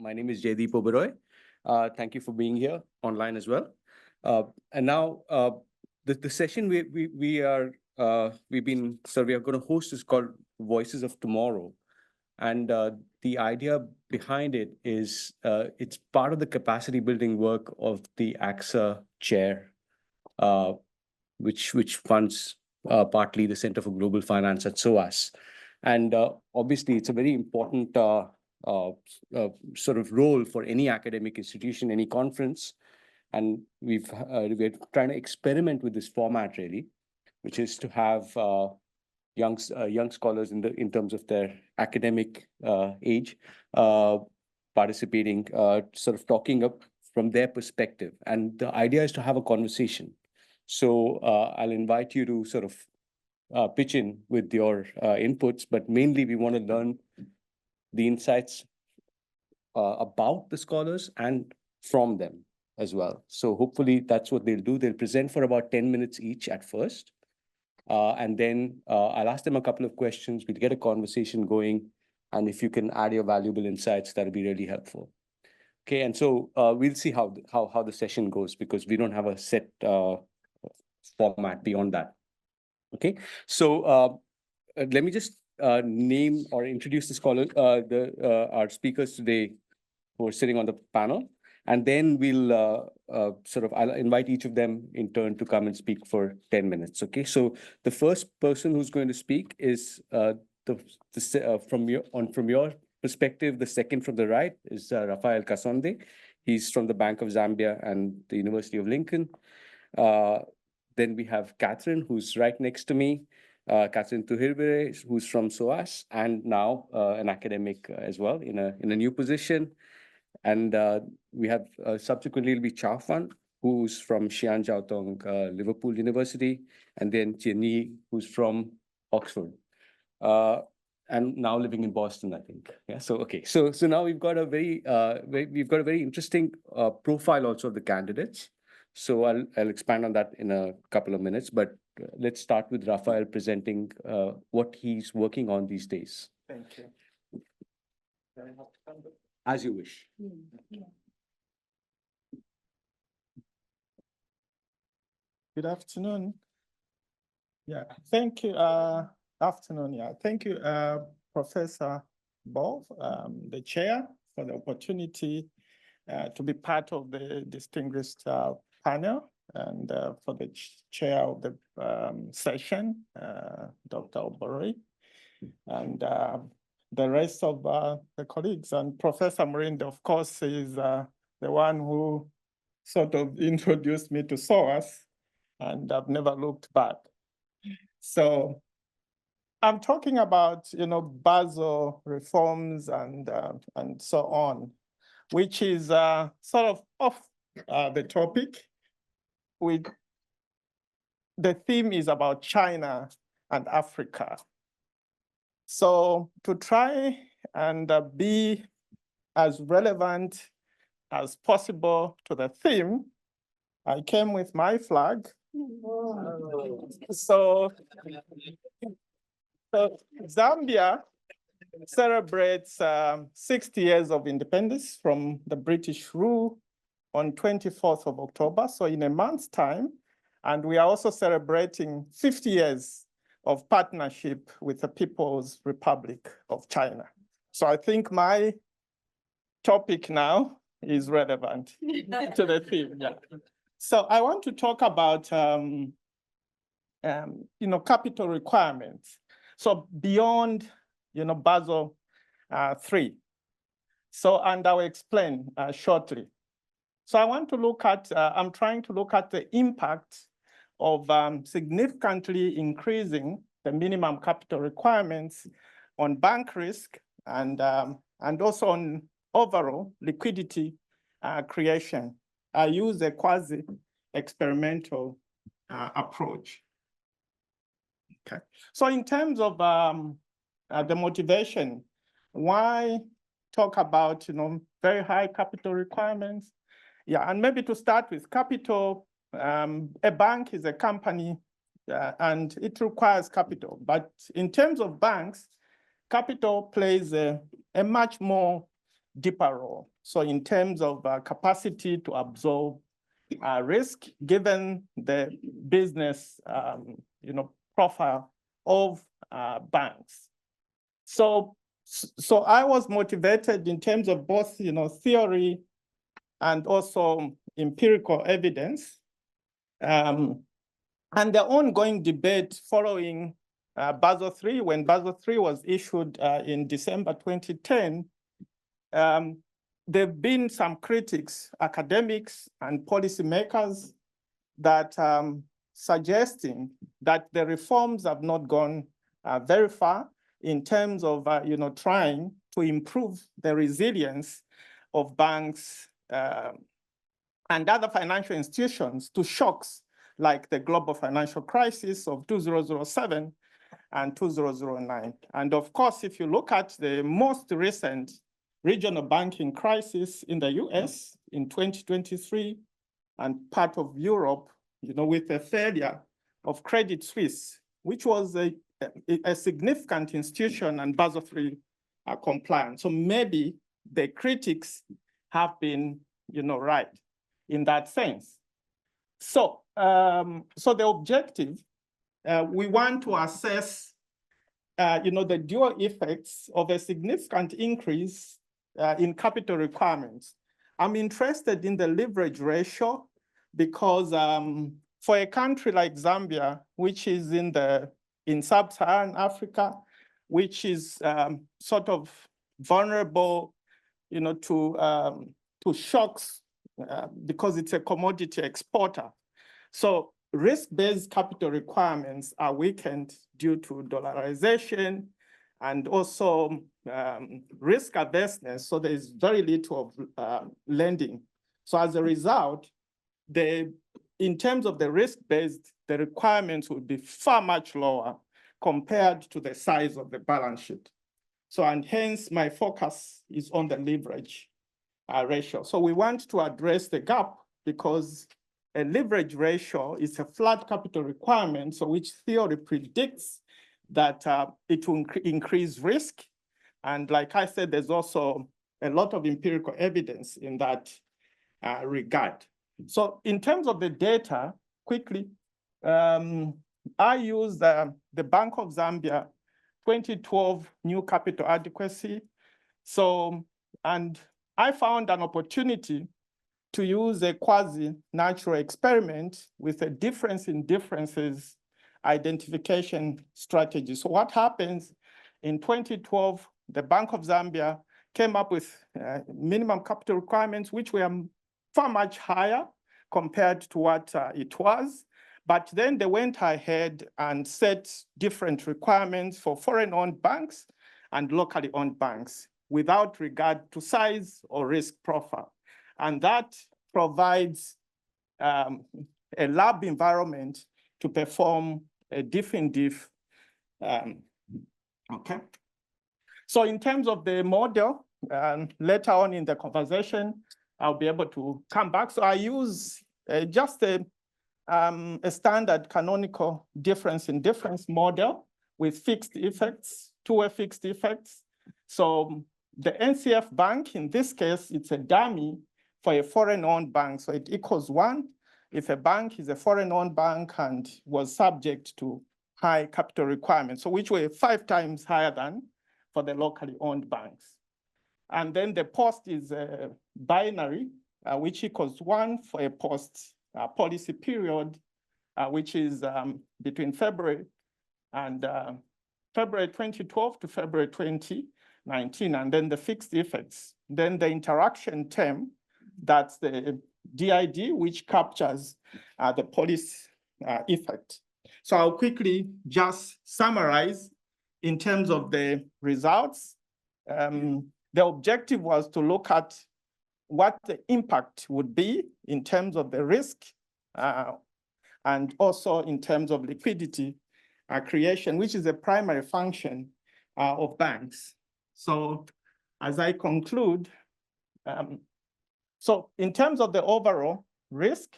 My name is Jaideep Oberoi. Thank you for being here online as well. And now the session we are going to host is called Voices of Tomorrow, and the idea behind it is it's part of the capacity building work of the AXA chair, which funds partly the Center for Global Finance at SOAS. And obviously, it's a very important sort of role for any academic institution, any conference. And we're trying to experiment with this format, really, which is to have young scholars in terms of their academic age participating, sort of talking up from their perspective. And the idea is to have a conversation. So I'll invite you to sort of pitch in with your inputs, but mainly we want to learn the insights about the scholars and from them as well. So hopefully that's what they'll do. They'll present for about 10 minutes each at first. And then I'll ask them a couple of questions. We'll get a conversation going. And if you can add your valuable insights, that'll be really helpful. Okay, and so we'll see how the session goes, because we don't have a set format beyond that. Okay, so let me just name or introduce the scholar, our speakers today who are sitting on the panel, and then we'll I'll invite each of them in turn to come and speak for 10 minutes. Okay, so the first person who's going to speak is from your perspective, the second from the right is Raphael Kasonde. He's from the Bank of Zambia and the University of Lincoln. Then we have Catherine, who's right next to me, Catherine Tuhirirwe, who's from SOAS, and now an academic as well in a new position. And we have subsequently it'll be Chaofan, who's from Xi'an, Jiaotong-Liverpool University, and then Tianyi, who's from Oxford, and now living in Boston, I think. Yeah. So okay. So now we've got a very interesting profile also of the candidates. So I'll expand on that in a couple of minutes, but let's start with Raphael presenting what he's working on these days. Thank you. As you wish. Good afternoon. Yeah, thank you. Afternoon. Yeah, thank you, Professor Bov, the chair, for the opportunity to be part of the distinguished panel, and for the chair of the session, Dr. Oberoi, and the rest of the colleagues. And Professor Murindo, of course, is the one who sort of introduced me to SOAS, and I've never looked back. So I'm talking about, Basel reforms and so on, which is sort of off the topic. The theme is about China and Africa. So to try and be as relevant as possible to the theme, I came with my flag. So Zambia celebrates 60 years of independence from the British rule on 24th of October, so in a month's time. And we are also celebrating 50 years of partnership with the People's Republic of China. So I think my topic now is relevant to the theme. Yeah. So I want to talk about capital requirements. So beyond Basel III. So, and I'll explain shortly. So I want to look at, I'm trying to look at the impact of significantly increasing the minimum capital requirements on bank risk and also on overall liquidity creation. I use a quasi-experimental approach. Okay. So in terms of the motivation, why talk about very high capital requirements? Yeah, and maybe to start with capital, a bank is a company and it requires capital. But in terms of banks, capital plays a much more deeper role. So in terms of capacity to absorb risk, given the business profile of banks. So I was motivated in terms of both theory and also empirical evidence. And the ongoing debate following Basel III, when Basel III was issued in December 2010, there have been some critics, academics and policymakers, that suggesting that the reforms have not gone very far in terms of trying to improve the resilience of banks and other financial institutions to shocks like the global financial crisis of 2007 and 2009. And of course, if you look at the most recent regional banking crisis in the US in 2023 and part of Europe, with the failure of Credit Suisse, which was a significant institution and Basel III compliant. So maybe the critics have been, right in that sense. So, so the objective, we want to assess, the dual effects of a significant increase in capital requirements. I'm interested in the leverage ratio because for a country like Zambia, which is in sub-Saharan Africa, which is sort of vulnerable, to shocks because it's a commodity exporter. So risk-based capital requirements are weakened due to dollarization and also risk averseness. So there's very little of lending. So as a result, in terms of the risk-based, the requirements would be far much lower compared to the size of the balance sheet. So, and hence my focus is on the leverage ratio. So we want to address the gap because a leverage ratio is a flat capital requirement, so which theory predicts that it will increase risk. And like I said, there's also a lot of empirical evidence in that regard. So in terms of the data, quickly, I use the Bank of Zambia 2012 new capital adequacy. So, and I found an opportunity to use a quasi-natural experiment with a difference in differences identification strategy. So what happens in 2012, the Bank of Zambia came up with minimum capital requirements, which were far much higher compared to what it was. But then they went ahead and set different requirements for foreign-owned banks and locally owned banks without regard to size or risk profile. And that provides a lab environment to perform a diff in diff. Okay. So in terms of the model, later on in the conversation, I'll be able to come back. So I use just a standard canonical difference in difference model with fixed effects, two-way fixed effects. So the NCF bank, in this case, it's a dummy for a foreign-owned bank. So it equals 1 if a bank is a foreign-owned bank and was subject to high capital requirements, so which were 5 times higher than for the locally owned banks. And then the post is binary, which equals 1 for a post policy period, which is between February 2012 to February 2019, and then the fixed effects. Then the interaction term, that's the DID, which captures the policy effect. So I'll quickly just summarize in terms of the results. The objective was to look at what the impact would be in terms of the risk and also in terms of liquidity creation, which is a primary function of banks. So as I conclude, so in terms of the overall risk,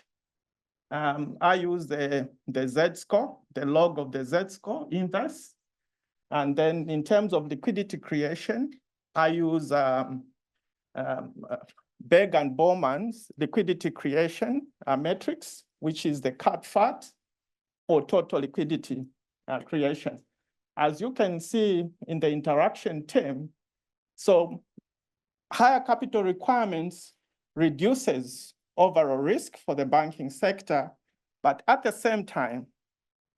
I use the Z-score, the log of the Z-score inverse. And then in terms of liquidity creation, I use Berg and Bowman's liquidity creation matrix, which is the CAT-FAT for total liquidity creation. As you can see in the interaction term, so higher capital requirements reduces overall risk for the banking sector, but at the same time,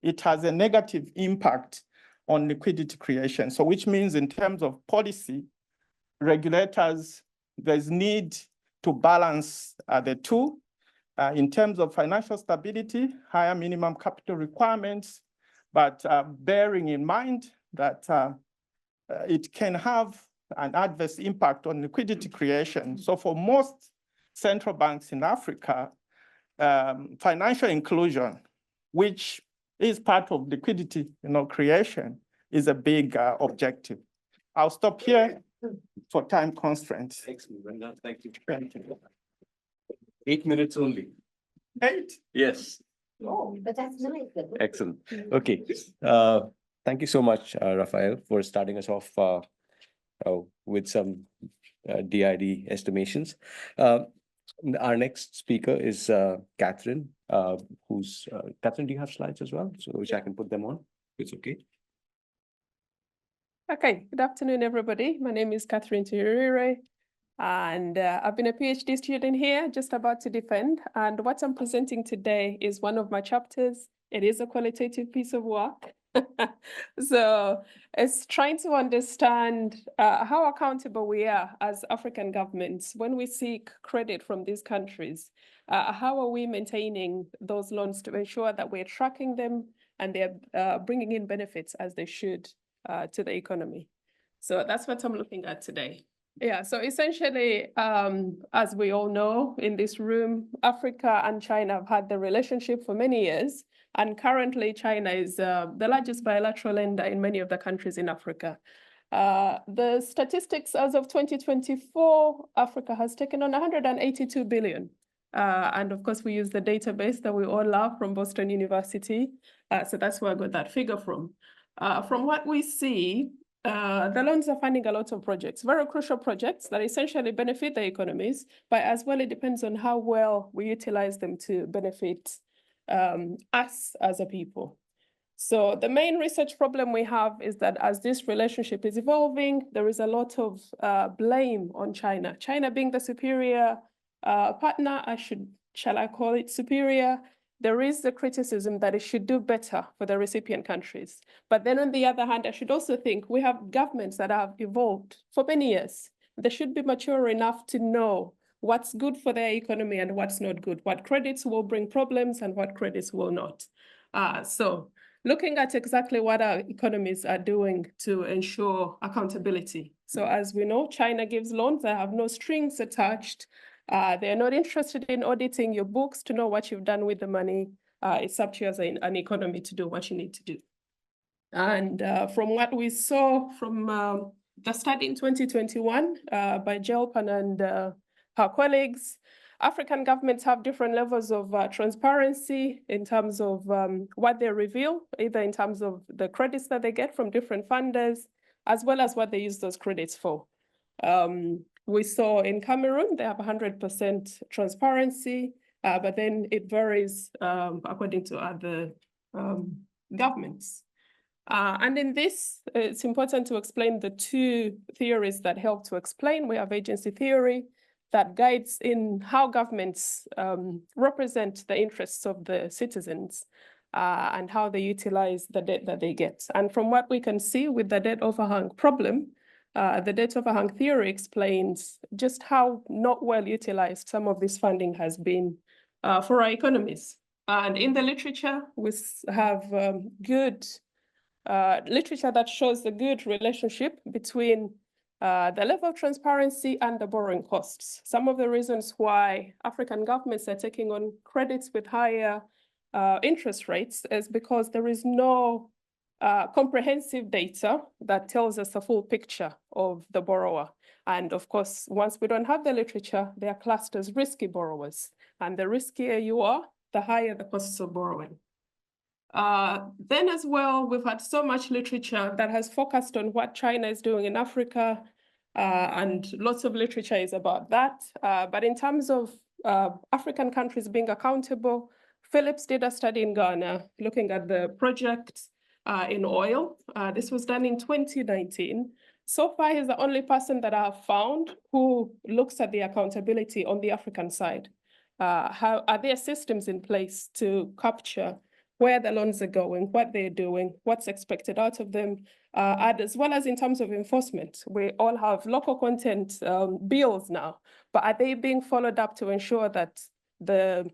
it has a negative impact on liquidity creation. So which means in terms of policy, regulators, there's need to balance the two. In terms of financial stability, higher minimum capital requirements, but bearing in mind that it can have an adverse impact on liquidity creation. So for most central banks in Africa, financial inclusion, which is part of liquidity creation, is a big objective. I'll stop here for time constraints. Excellent, Brenda. Thank you. 8 minutes only. 8? Yes. Oh, but that's nice. Excellent. Okay. Thank you so much, Raphael, for starting us off with some DID estimations. Our next speaker is Catherine, who's Catherine, do you have slides as well? So which I can put them on? It's okay. Okay, good afternoon, everybody. My name is Catherine Tuhirirwe, and I've been a PhD student here, just about to defend. And what I'm presenting today is one of my chapters. It is a qualitative piece of work. So it's trying to understand how accountable we are as African governments when we seek credit from these countries. How are we maintaining those loans to ensure that we're tracking them and they're bringing in benefits as they should to the economy? So that's what I'm looking at today. Yeah, so essentially, as we all know in this room, Africa and China have had the relationship for many years. And currently, China is the largest bilateral lender in many of the countries in Africa. The statistics as of 2024, Africa has taken on 182 billion. And of course, we use the database that we all love from Boston University. So that's where I got that figure from. From what we see, the loans are funding a lot of projects, very crucial projects that essentially benefit the economies, but as well, it depends on how well we utilize them to benefit us as a people. So the main research problem we have is that as this relationship is evolving, there is a lot of blame on China. China being the superior partner, shall I call it superior? There is the criticism that it should do better for the recipient countries. But then on the other hand, I should also think we have governments that have evolved for many years. They should be mature enough to know what's good for their economy and what's not good, what credits will bring problems and what credits will not. So looking at exactly what our economies are doing to ensure accountability. So as we know, China gives loans that have no strings attached. They're not interested in auditing your books to know what you've done with the money. It's up to you as an economy to do what you need to do. And from what we saw from the study in 2021 by Chaofan and her colleagues, African governments have different levels of transparency in terms of what they reveal, either in terms of the credits that they get from different funders, as well as what they use those credits for. We saw in Cameroon, they have 100% transparency, but then it varies according to other governments. And in this, it's important to explain the two theories that help to explain. We have agency theory that guides in how governments represent the interests of the citizens and how they utilize the debt that they get. And from what we can see with the debt overhang problem, the debt overhang theory explains just how not well utilized some of this funding has been for our economies. And in the literature, we have good literature that shows the good relationship between the level of transparency and the borrowing costs. Some of the reasons why African governments are taking on credits with higher interest rates is because there is no comprehensive data that tells us a full picture of the borrower. And of course, once we don't have the literature, they are classed as risky borrowers. And the riskier you are, the higher the costs of borrowing. Then as well, we've had so much literature that has focused on what China is doing in Africa. and lots of literature is about that. But in terms of African countries being accountable, Phillips did a study in Ghana looking at the project in oil. This was done in 2019. So far, he's the only person that I have found who looks at the accountability on the African side. How are there systems in place to capture where the loans are going, what they're doing, what's expected out of them, and as well as in terms of enforcement. We all have local content bills now, but are they being followed up to ensure that the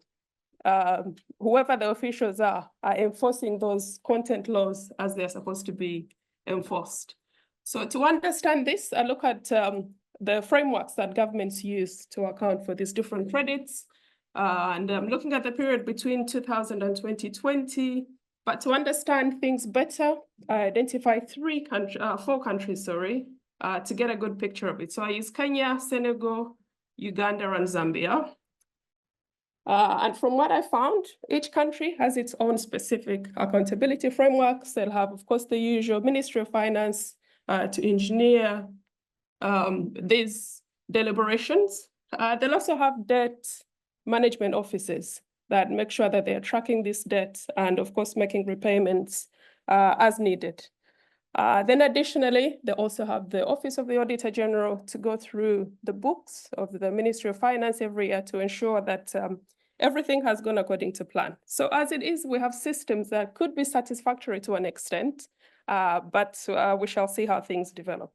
whoever the officials are enforcing those content laws as they're supposed to be enforced? So to understand this, I look at the frameworks that governments use to account for these different credits. And I'm looking at the period between 2000 and 2020. But to understand things better, I identify four countries, to get a good picture of it. So I use Kenya, Senegal, Uganda, and Zambia. And from what I found, each country has its own specific accountability frameworks. They'll have, of course, the usual Ministry of Finance to engineer these deliberations. They'll also have debt management offices that make sure that they are tracking this debt and, of course, making repayments as needed. Then additionally, they also have the Office of the Auditor General to go through the books of the Ministry of Finance every year to ensure that everything has gone according to plan. So as it is, we have systems that could be satisfactory to an extent, but we shall see how things develop.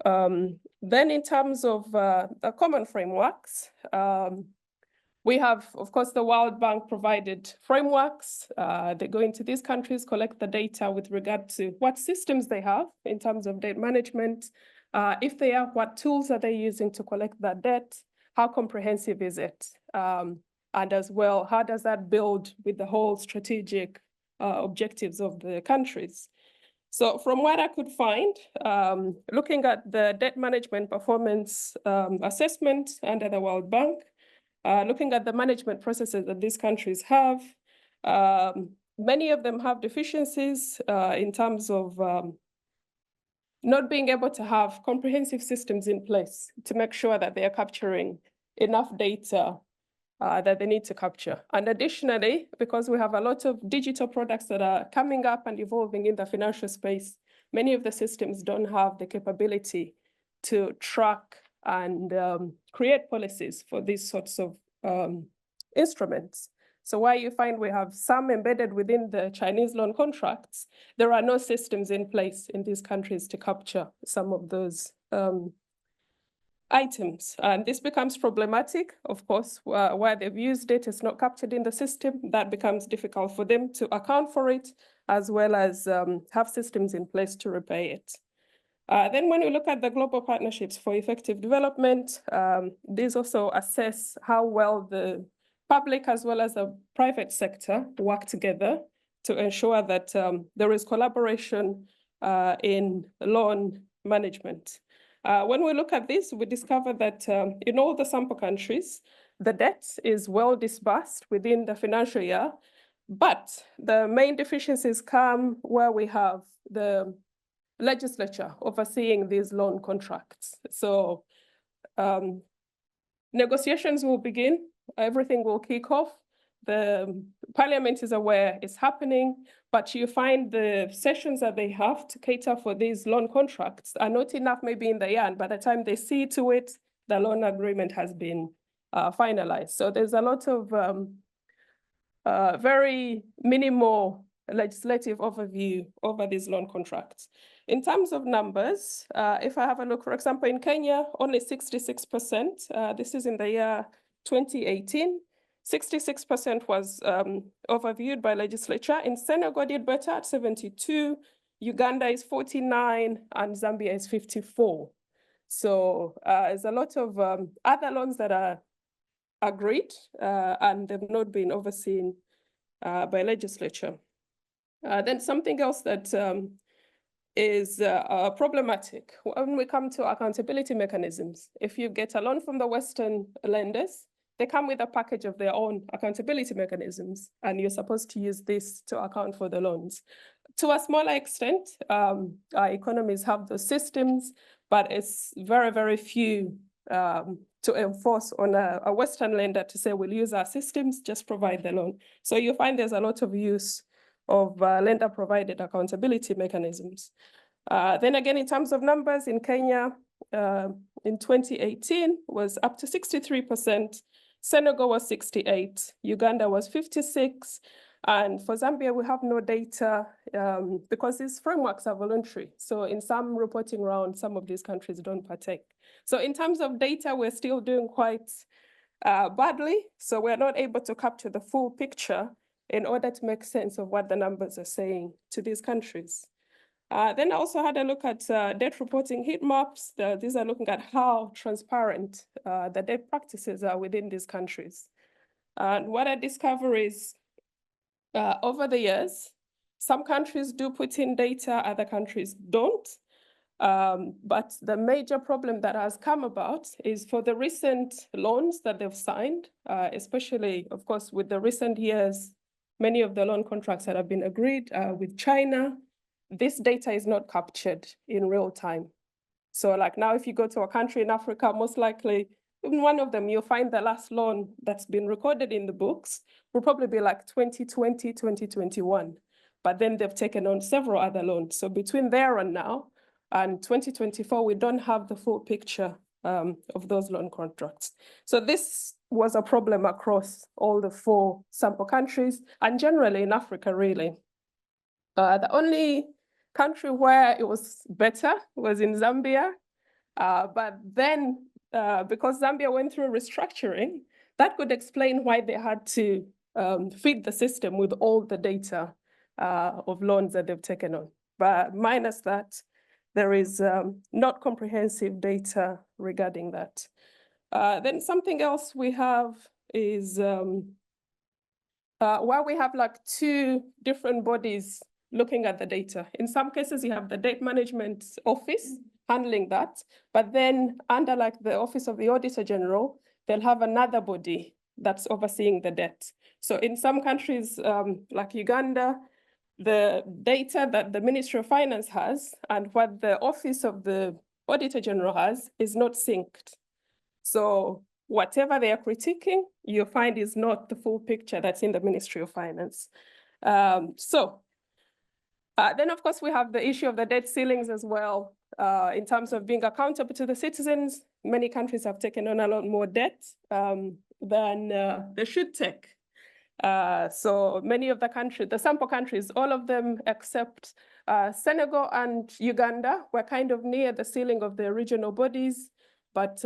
Then in terms of the common frameworks, we have, of course, the World Bank provided frameworks. They go into these countries, collect the data with regard to what systems they have in terms of debt management. If they are, what tools are they using to collect that debt? How comprehensive is it? And as well, how does that build with the whole strategic objectives of the countries? So from what I could find, looking at the debt management performance assessment under the World Bank, looking at the management processes that these countries have, many of them have deficiencies in terms of not being able to have comprehensive systems in place to make sure that they are capturing enough data that they need to capture. And additionally, because we have a lot of digital products that are coming up and evolving in the financial space, many of the systems don't have the capability to track and create policies for these sorts of instruments. So while you find we have some embedded within the Chinese loan contracts, there are no systems in place in these countries to capture some of those items. And this becomes problematic, of course, where they've used it, it's not captured in the system. That becomes difficult for them to account for it, as well as have systems in place to repay it. Then when we look at the global partnerships for effective development, these also assess how well the public as well as the private sector work together to ensure that there is collaboration in loan management. When we look at this, we discover that in all the sample countries, the debt is well disbursed within the financial year, but the main deficiencies come where we have the legislature overseeing these loan contracts. So negotiations will begin, everything will kick off. The parliament is aware it's happening, but you find the sessions that they have to cater for these loan contracts are not enough maybe in the year, and by the time they see to it, the loan agreement has been finalized. So there's a lot of very minimal legislative overview over these loan contracts. In terms of numbers, if I have a look, for example, in Kenya, only 66%, this is in the year 2018, 66% was overviewed by legislature. In Senegal did better at 72, Uganda is 49, and Zambia is 54. So there's a lot of other loans that are agreed and they've not been overseen by legislature. Then something else that is problematic when we come to accountability mechanisms. If you get a loan from the Western lenders, they come with a package of their own accountability mechanisms, and you're supposed to use this to account for the loans. To a smaller extent, our economies have those systems, but it's very, very few to enforce on a Western lender to say, we'll use our systems, just provide the loan. So you find there's a lot of use of lender-provided accountability mechanisms. Then again, in terms of numbers, in Kenya, in 2018 was up to 63%, Senegal was 68%, Uganda was 56%, and for Zambia, we have no data because these frameworks are voluntary. So in some reporting rounds, some of these countries don't partake. So in terms of data, we're still doing quite badly. So we're not able to capture the full picture in order to make sense of what the numbers are saying to these countries. Then I also had a look at debt reporting heat maps. These are looking at how transparent the debt practices are within these countries. And what I discover is over the years, some countries do put in data, other countries don't. But the major problem that has come about is for the recent loans that they've signed, especially, of course, with the recent years, many of the loan contracts that have been agreed with China, this data is not captured in real time. So like now, if you go to a country in Africa, most likely, in one of them, you'll find the last loan that's been recorded in the books will probably be like 2020, 2021. But then they've taken on several other loans. So between there and now, and 2024, we don't have the full picture of those loan contracts. So this was a problem across all the 4 sample countries, and generally in Africa, really. The only country where it was better was in Zambia. But then, because Zambia went through restructuring, that could explain why they had to feed the system with all the data of loans that they've taken on. But minus that, there is not comprehensive data regarding that. Then something else we have is while we have like 2 different bodies looking at the data. In some cases, you have the debt management office handling that, but then under like the Office of the Auditor General, they'll have another body that's overseeing the debt. So in some countries like Uganda, the data that the Ministry of Finance has and what the Office of the Auditor General has is not synced. So whatever they are critiquing, you find is not the full picture that's in the Ministry of Finance. Then, of course, we have the issue of the debt ceilings as well. In terms of being accountable to the citizens, many countries have taken on a lot more debt than they should take. So many of the countries, the sample countries, all of them except Senegal and Uganda were kind of near the ceiling of the regional bodies, but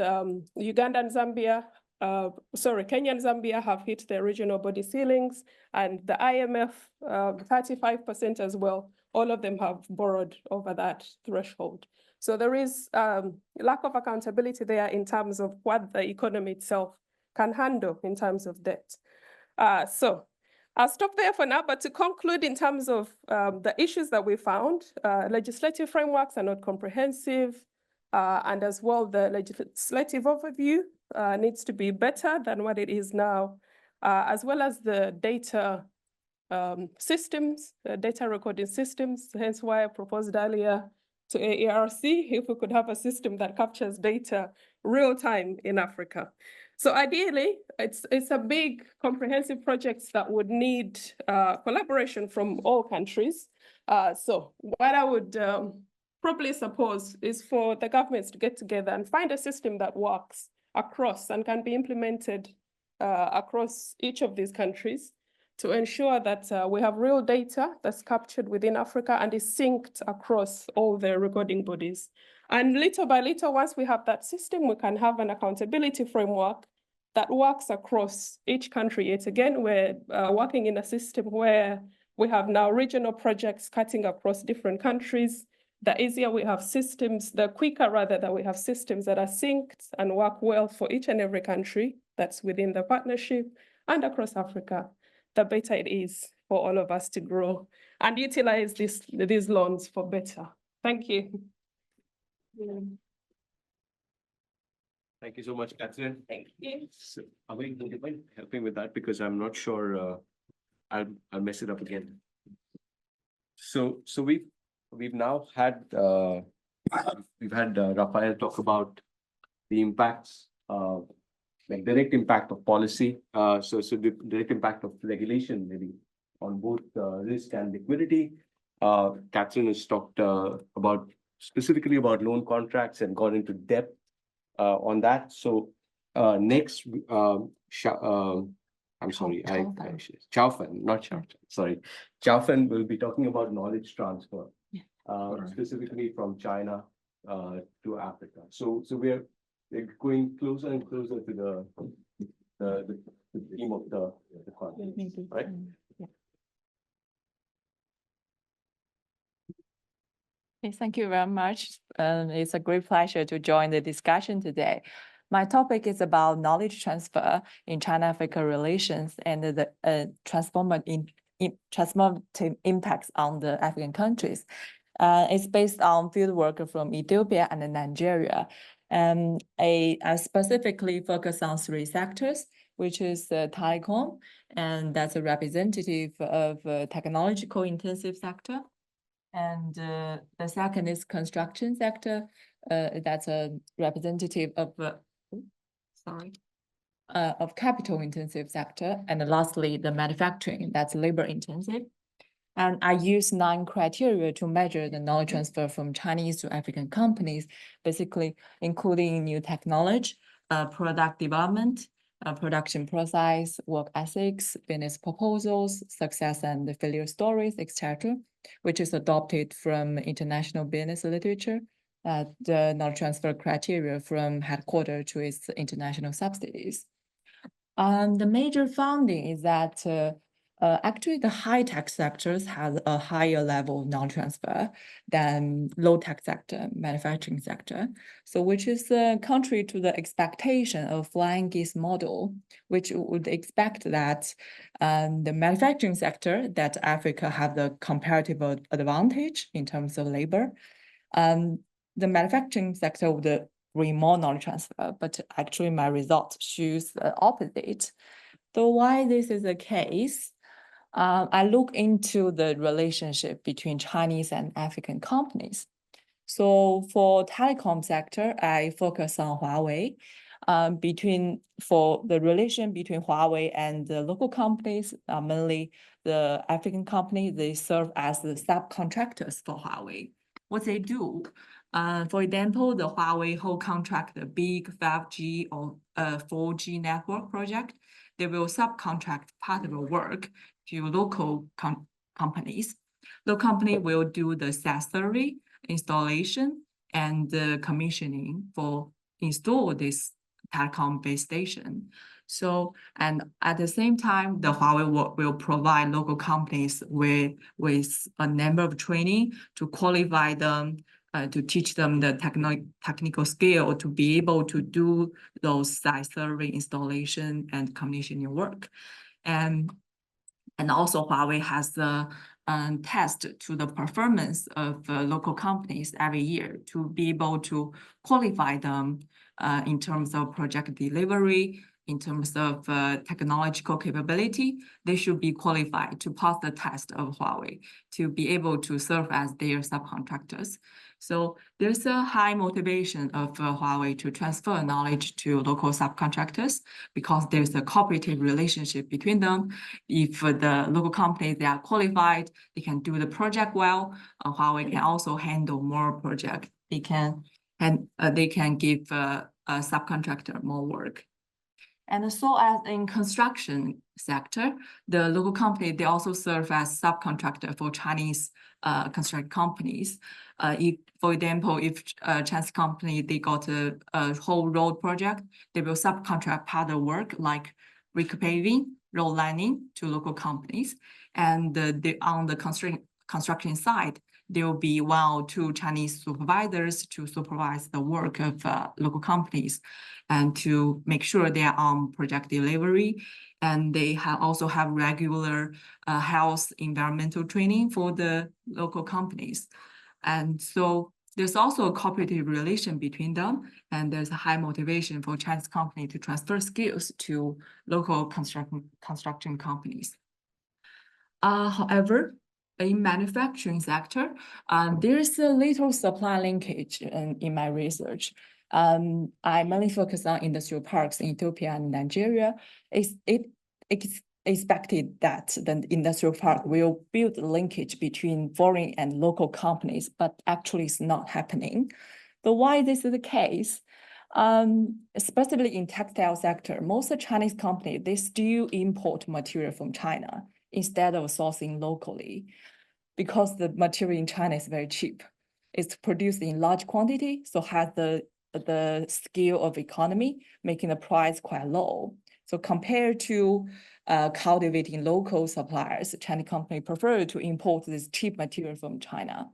Uganda and Zambia, Kenya and Zambia have hit their regional body ceilings, and the IMF, 35% as well. All of them have borrowed over that threshold. So there is lack of accountability there in terms of what the economy itself can handle in terms of debt. So I'll stop there for now, but to conclude in terms of the issues that we found, legislative frameworks are not comprehensive, and as well, the legislative overview needs to be better than what it is now, as well as the data systems, data recording systems, hence why I proposed earlier to AERC, if we could have a system that captures data real time in Africa. So ideally, it's a big comprehensive project that would need collaboration from all countries. So what I would probably suppose is for the governments to get together and find a system that works across and can be implemented across each of these countries to ensure that we have real data that's captured within Africa and is synced across all the recording bodies. And little by little, once we have that system, we can have an accountability framework that works across each country. Yet again, we're working in a system where we have now regional projects cutting across different countries. The easier we have systems, the quicker rather that we have systems that are synced and work well for each and every country that's within the partnership and across Africa, the better it is for all of us to grow and utilize these loans for better. Thank you. Thank you so much, Catherine. Thank you. So, are we helping with that? Because I'm not sure, I'll mess it up again. So we've now had we've had Raphael talk about the impacts, like direct impact of policy, so the direct impact of regulation maybe on both risk and liquidity. Catherine has talked about specifically about loan contracts and gone into depth on that. So next, I'm sorry, Chaofan, not Chaofan, sorry. Chaofan will be talking about knowledge transfer, specifically from China to Africa. So we're going closer and closer to the theme of the conference, right? Okay, thank you very much. It's a great pleasure to join the discussion today. My topic is about knowledge transfer in China-Africa relations and the transformative impacts on the African countries. It's based on field work from Ethiopia and Nigeria. I specifically focus on 3 sectors, which is telecom, and that's a representative of technological intensive sector. And the second is construction sector. That's a representative of, of capital intensive sector. And lastly, the manufacturing, that's labor intensive. And I use 9 criteria to measure the knowledge transfer from Chinese to African companies, basically including new technology, product development, production process, work ethics, business proposals, success and failure stories, etc., which is adopted from international business literature, the knowledge transfer criteria from headquarters to its international subsidiaries. The major finding is that actually the high-tech sectors have a higher level of knowledge transfer than low-tech sector, manufacturing sector. So which is contrary to the expectation of flying geese model, which would expect that the manufacturing sector, that Africa have the comparative advantage in terms of labor. The manufacturing sector would bring more knowledge transfer, but actually my results shows the opposite. So why this is the case? I look into the relationship between Chinese and African companies. So for telecom sector, I focus on Huawei. For the relation between Huawei and the local companies, mainly the African company, they serve as the subcontractors for Huawei. What they do, for example, the Huawei whole contract, the big 5G or 4G network project, they will subcontract part of the work to local companies. The company will do the accessory, installation, and the commissioning for install this telecom base station. So, and at the same time, the Huawei will provide local companies with a number of training to qualify them, to teach them the technical skill to be able to do those site survey, installation, and commissioning work. And also Huawei has the test to the performance of local companies every year to be able to qualify them in terms of project delivery, in terms of technological capability. They should be qualified to pass the test of Huawei to be able to serve as their subcontractors. So there's a high motivation of Huawei to transfer knowledge to local subcontractors because there's a cooperative relationship between them. If the local companies, they are qualified, they can do the project well, Huawei can also handle more projects. They can give a subcontractor more work. And so as in construction sector, the local company, they also serve as subcontractor for Chinese construction companies. For example, if a Chinese company, they got a whole road project, they will subcontract part of the work like repaving, road lining to local companies. And on the construction side, there will be 1 or 2 Chinese supervisors to supervise the work of local companies and to make sure they are on project delivery. And they also have regular health environmental training for the local companies. And so there's also a cooperative relation between them, and there's a high motivation for Chinese company to transfer skills to local construction companies. However, in manufacturing sector, there is a little supply linkage in my research. I mainly focus on industrial parks in Ethiopia and Nigeria. It's expected that the industrial park will build a linkage between foreign and local companies, but actually it's not happening. But why this is the case? Especially in textile sector, most Chinese companies, they still import material from China instead of sourcing locally, because the material in China is very cheap. It's produced in large quantity, so has the scale of economy, making the price quite low. So compared to cultivating local suppliers, Chinese company prefer to import this cheap material from China.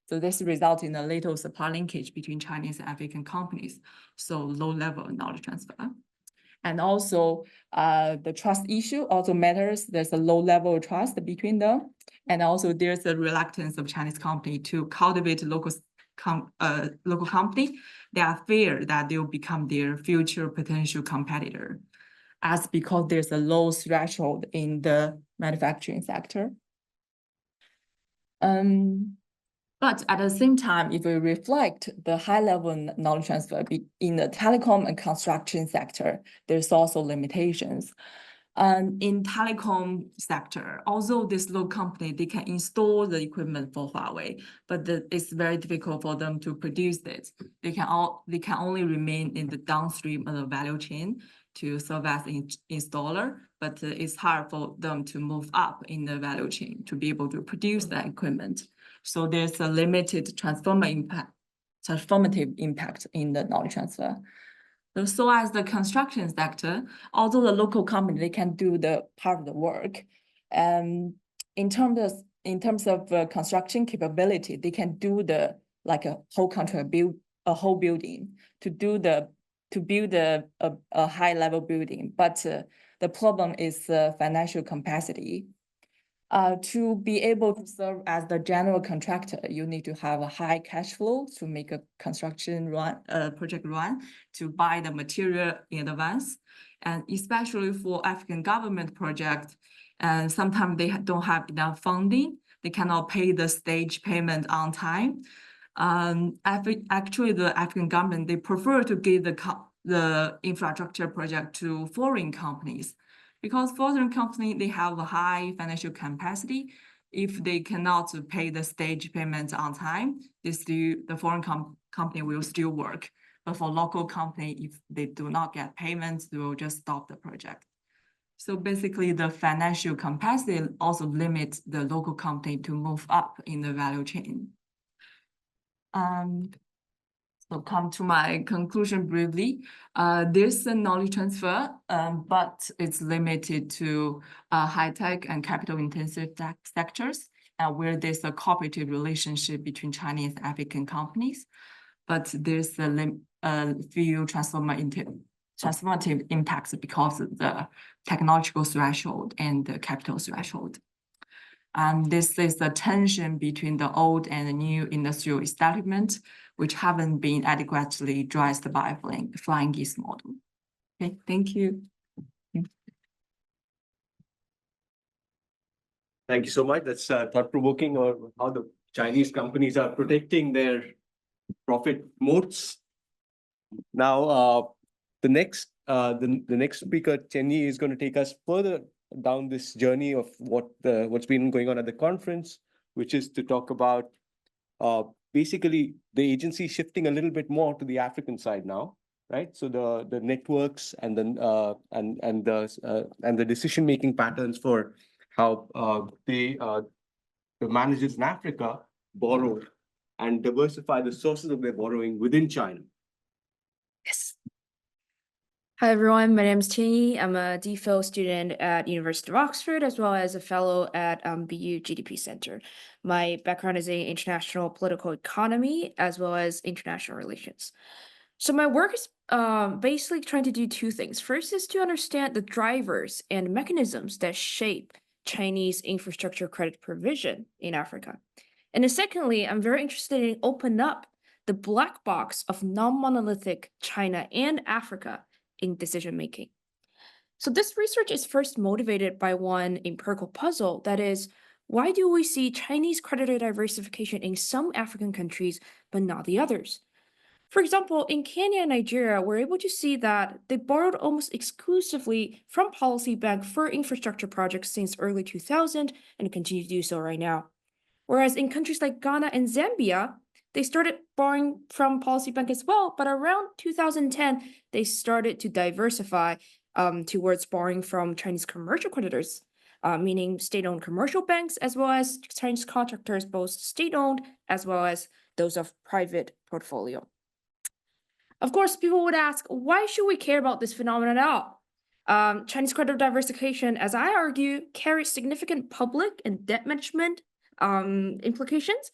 So this results in a little supply linkage between Chinese and African companies, so low level of knowledge transfer. And also the trust issue also matters. There's a low level of trust between them. And also there's a reluctance of Chinese company to cultivate local company. They are fear that they will become their future potential competitor, as because there's a low threshold in the manufacturing sector. But at the same time, if we reflect the high level knowledge transfer in the telecom and construction sector, there's also limitations. In telecom sector, although this local company, they can install the equipment for Huawei, but it's very difficult for them to produce it. They can only remain in the downstream of the value chain to serve as an installer, but it's hard for them to move up in the value chain to be able to produce that equipment. So there's a limited transformative impact in the knowledge transfer. So as the construction sector, although the local company, they can do the part of the work, in terms of construction capability, they can do like a whole country a whole building to build a high level building. But the problem is financial capacity. To be able to serve as the general contractor, you need to have a high cash flow to make a construction project run, to buy the material in advance. And especially for African government project, and sometimes they don't have enough funding. They cannot pay the stage payment on time. Actually, the African government, they prefer to give the infrastructure project to foreign companies, because foreign companies, they have a high financial capacity. If they cannot pay the stage payments on time, the foreign company will still work. But for local company, if they do not get payments, they will just stop the project. So basically, the financial capacity also limits the local company to move up in the value chain. So come to my conclusion briefly. There's a knowledge transfer, but it's limited to high-tech and capital-intensive sectors, where there's a cooperative relationship between Chinese and African companies. But there's a few transformative impacts because of the technological threshold and the capital threshold. This is the tension between the old and the new industrial establishment, which haven't been adequately addressed by flying geese model. Okay, thank you. Thank you so much. That's thought-provoking, or how the Chinese companies are protecting their profit moats. Now, the next speaker, Tianyi, is going to take us further down this journey of what's been going on at the conference, which is to talk about basically the agency shifting a little bit more to the African side now, right? So the networks and the decision-making patterns for how the managers in Africa borrow and diversify the sources of their borrowing within China. Yes. Hi, everyone. My name is Tianyi. I'm a DPhil student at University of Oxford, as well as a fellow at BU GDP Center. My background is in international political economy, as well as international relations. So my work is basically trying to do two things. First is to understand the drivers and mechanisms that shape Chinese infrastructure credit provision in Africa. And then secondly, I'm very interested in open up the black box of non-monolithic China and Africa in decision-making. So this research is first motivated by one empirical puzzle, that is, why do we see Chinese creditor diversification in some African countries, but not the others? For example, in Kenya and Nigeria, we're able to see that they borrowed almost exclusively from Policy Bank for infrastructure projects since early 2000 and continue to do so right now. Whereas in countries like Ghana and Zambia, they started borrowing from Policy Bank as well, but around 2010, they started to diversify towards borrowing from Chinese commercial creditors, meaning state-owned commercial banks, as well as Chinese contractors, both state-owned as well as those of private portfolio. Of course, people would ask, why should we care about this phenomenon at all? Chinese credit diversification, as I argue, carries significant public and debt management implications,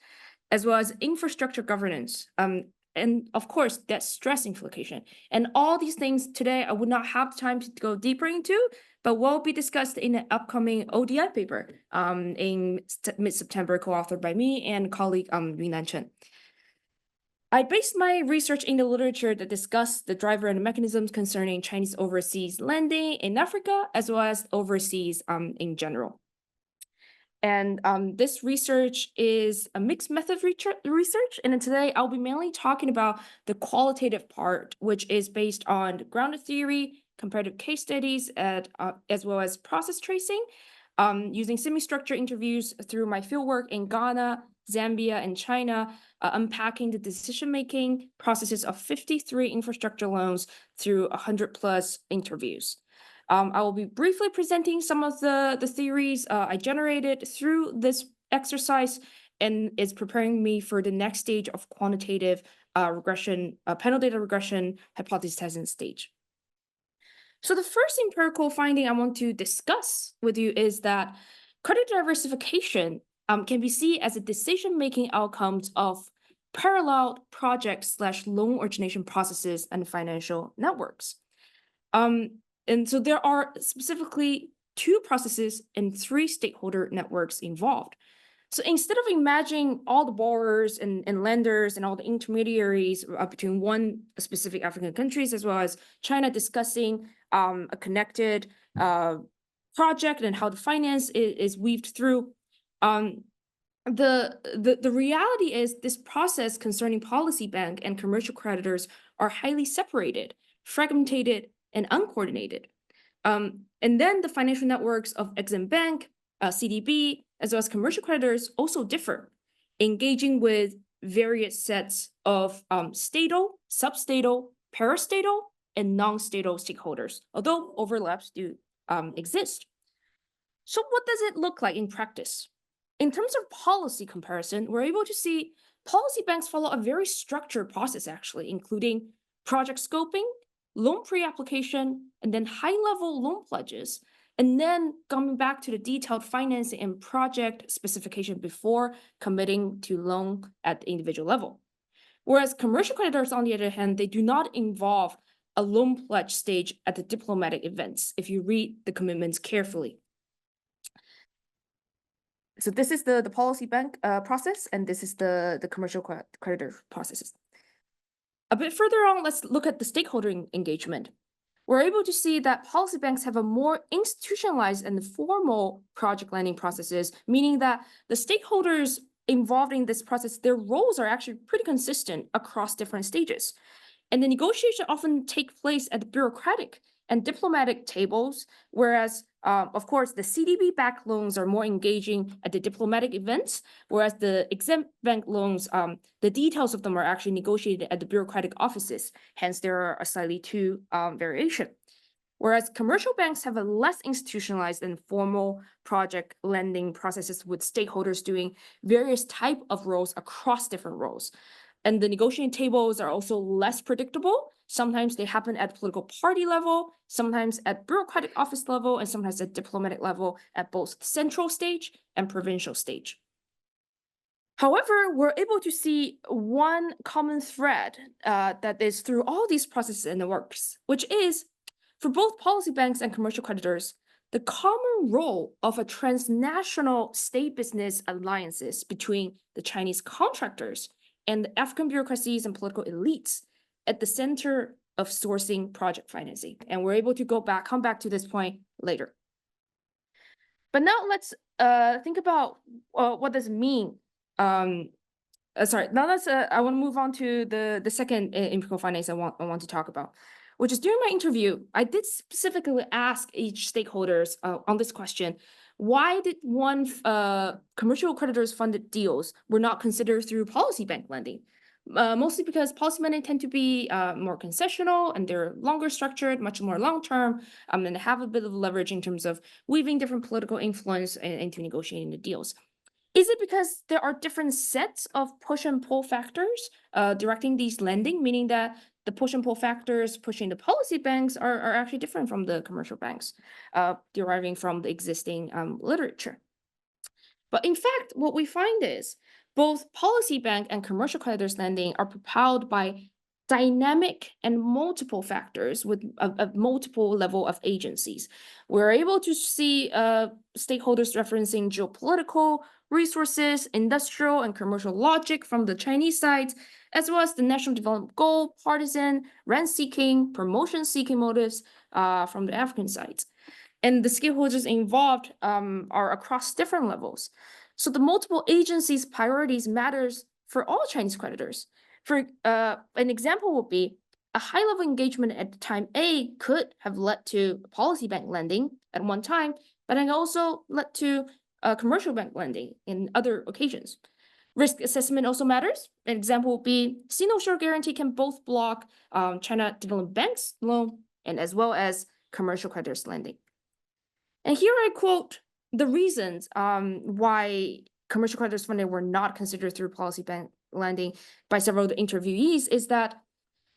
as well as infrastructure governance, and of course, debt stress implication. And all these things today, I would not have time to go deeper into, but will be discussed in an upcoming ODI paper in mid-September, co-authored by me and colleague Yunan Chen. I based my research in the literature that discussed the driver and mechanisms concerning Chinese overseas lending in Africa, as well as overseas in general. And this research is a mixed method research. And today I'll be mainly talking about the qualitative part, which is based on grounded theory, comparative case studies, as well as process tracing, using semi-structured interviews through my fieldwork in Ghana, Zambia, and China, unpacking the decision-making processes of 53 infrastructure loans through 100+ interviews. I will be briefly presenting some of the theories I generated through this exercise, and it's preparing me for the next stage of quantitative regression, panel data regression hypothesis testing stage. So the first empirical finding I want to discuss with you is that credit diversification can be seen as a decision-making outcomes of parallel project/loan origination processes and financial networks. And so there are specifically 2 processes and 3 stakeholder networks involved. So instead of imagining all the borrowers and lenders and all the intermediaries between one specific African countries as well as China discussing a connected project and how the finance is weaved through, the reality is this process concerning Policy Bank and commercial creditors are highly separated, fragmented, and uncoordinated. And then the financial networks of Exim Bank, CDB, as well as commercial creditors also differ, engaging with various sets of statal, substatal, parastatal, and non-statal stakeholders, although overlaps do exist. So what does it look like in practice? In terms of policy comparison, we're able to see policy banks follow a very structured process, actually, including project scoping, loan pre-application, and then high-level loan pledges, and then coming back to the detailed financing and project specification before committing to loan at the individual level. Whereas commercial creditors, on the other hand, they do not involve a loan pledge stage at the diplomatic events, if you read the commitments carefully. So this is the policy bank process, and this is the commercial creditor processes. A bit further on, let's look at the stakeholder engagement. We're able to see that policy banks have a more institutionalized and formal project lending processes, meaning that the stakeholders involved in this process, their roles are actually pretty consistent across different stages. And the negotiation often take place at the bureaucratic and diplomatic tables, whereas, of course, the CDB-backed loans are more engaging at the diplomatic events, whereas the Exim Bank loans, the details of them are actually negotiated at the bureaucratic offices. Hence, there are a slightly 2 variation. Whereas commercial banks have a less institutionalized and formal project lending processes with stakeholders doing various type of roles across different roles. And the negotiating tables are also less predictable. Sometimes they happen at political party level, sometimes at bureaucratic office level, and sometimes at diplomatic level at both central stage and provincial stage. However, we're able to see one common thread that is through all these processes in the works, which is for both policy banks and commercial creditors, the common role of a transnational state business alliances between the Chinese contractors and the African bureaucracies and political elites at the center of sourcing project financing. And we're able to come back to this point later. But now let's think about what does it mean. Sorry, now I want to move on to the second empirical findings I want to talk about, which is during my interview, I did specifically ask each stakeholders on this question: why did commercial creditors funded deals were not considered through policy bank lending? Mostly because policy lending tend to be more concessional and they're longer structured, much more long-term, and have a bit of leverage in terms of weaving different political influence into negotiating the deals. Is it because there are different sets of push and pull factors directing these lending, meaning that the push and pull factors pushing the policy banks are actually different from the commercial banks, deriving from the existing literature? But in fact, what we find is both policy bank and commercial creditors lending are propelled by dynamic and multiple factors with a multiple level of agencies. We're able to see stakeholders referencing geopolitical, resources, industrial, and commercial logic from the Chinese side, as well as the national development goal, partisan, rent-seeking, promotion-seeking motives from the African side. And the stakeholders involved are across different levels. So the multiple agencies' priorities matters for all Chinese creditors. For an example would be a high-level engagement at time A could have led to policy bank lending at one time, but then also led to commercial bank lending in other occasions. Risk assessment also matters. An example would be Sino Shore Guarantee can both block China Development Bank's loan and as well as commercial creditors lending. And here I quote the reasons why commercial creditors funding were not considered through policy bank lending by several of the interviewees is that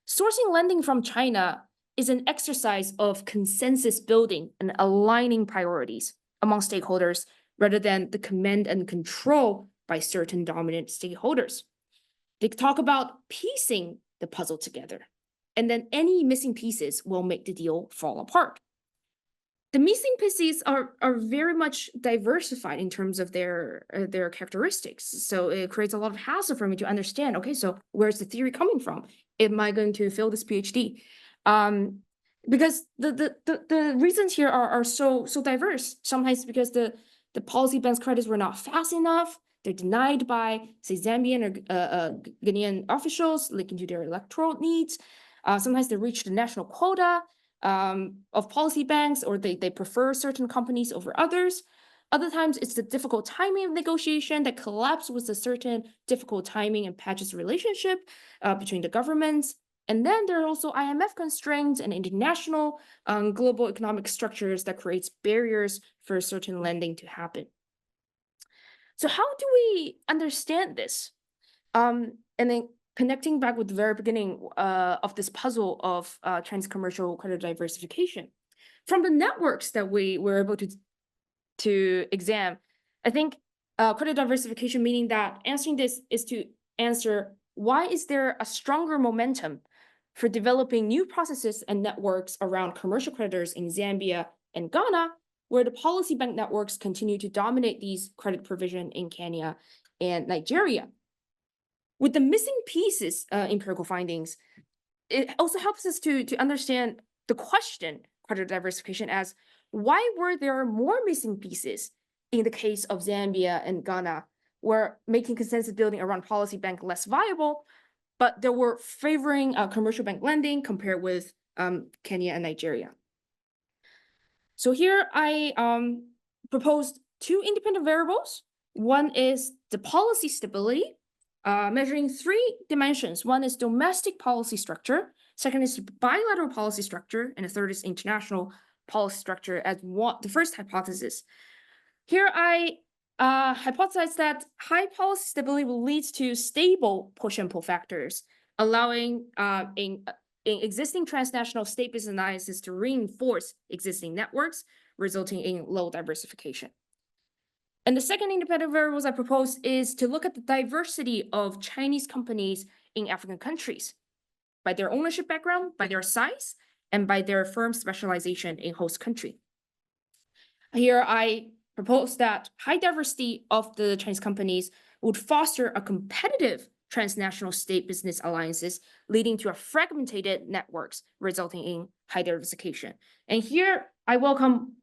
sourcing lending from China is an exercise of consensus building and aligning priorities among stakeholders rather than the command and control by certain dominant stakeholders. They talk about piecing the puzzle together, and then any missing pieces will make the deal fall apart. The missing pieces are very much diversified in terms of their characteristics. So it creates a lot of hassle for me to understand, okay, so where's the theory coming from? Am I going to fail this PhD? Because the reasons here are so diverse. Sometimes because the policy bank's credits were not fast enough, they're denied by, say, Zambian or Ghanaian officials linking to their electoral needs. Sometimes they reach the national quota of policy banks, or they prefer certain companies over others. Other times, it's the difficult timing of negotiation that collapses with a certain difficult timing and patches relationship between the governments. And then there are also IMF constraints and international global economic structures that creates barriers for certain lending to happen. So how do we understand this? And then connecting back with the very beginning of this puzzle of Chinese commercial credit diversification. From the networks that we were able to examine, I think credit diversification, meaning that answering this is to answer why is there a stronger momentum for developing new processes and networks around commercial creditors in Zambia and Ghana, where the policy bank networks continue to dominate these credit provision in Kenya and Nigeria. With the missing pieces empirical findings, it also helps us to understand the question credit diversification as why were there more missing pieces in the case of Zambia and Ghana, where making consensus building around policy bank less viable, but there were favoring commercial bank lending compared with Kenya and Nigeria. So here I proposed two independent variables. One is the policy stability, measuring three dimensions. One is domestic policy structure, second is bilateral policy structure, and the third is international policy structure as the first hypothesis. Here I hypothesize that high policy stability will lead to stable push and pull factors, allowing in existing transnational state-based alliances to reinforce existing networks, resulting in low diversification. And the second independent variables I propose is to look at the diversity of Chinese companies in African countries by their ownership background, by their size, and by their firm specialization in host country. Here I propose that high diversity of the Chinese companies would foster a competitive transnational state business alliances, leading to a fragmented networks, resulting in high diversification. And here I welcome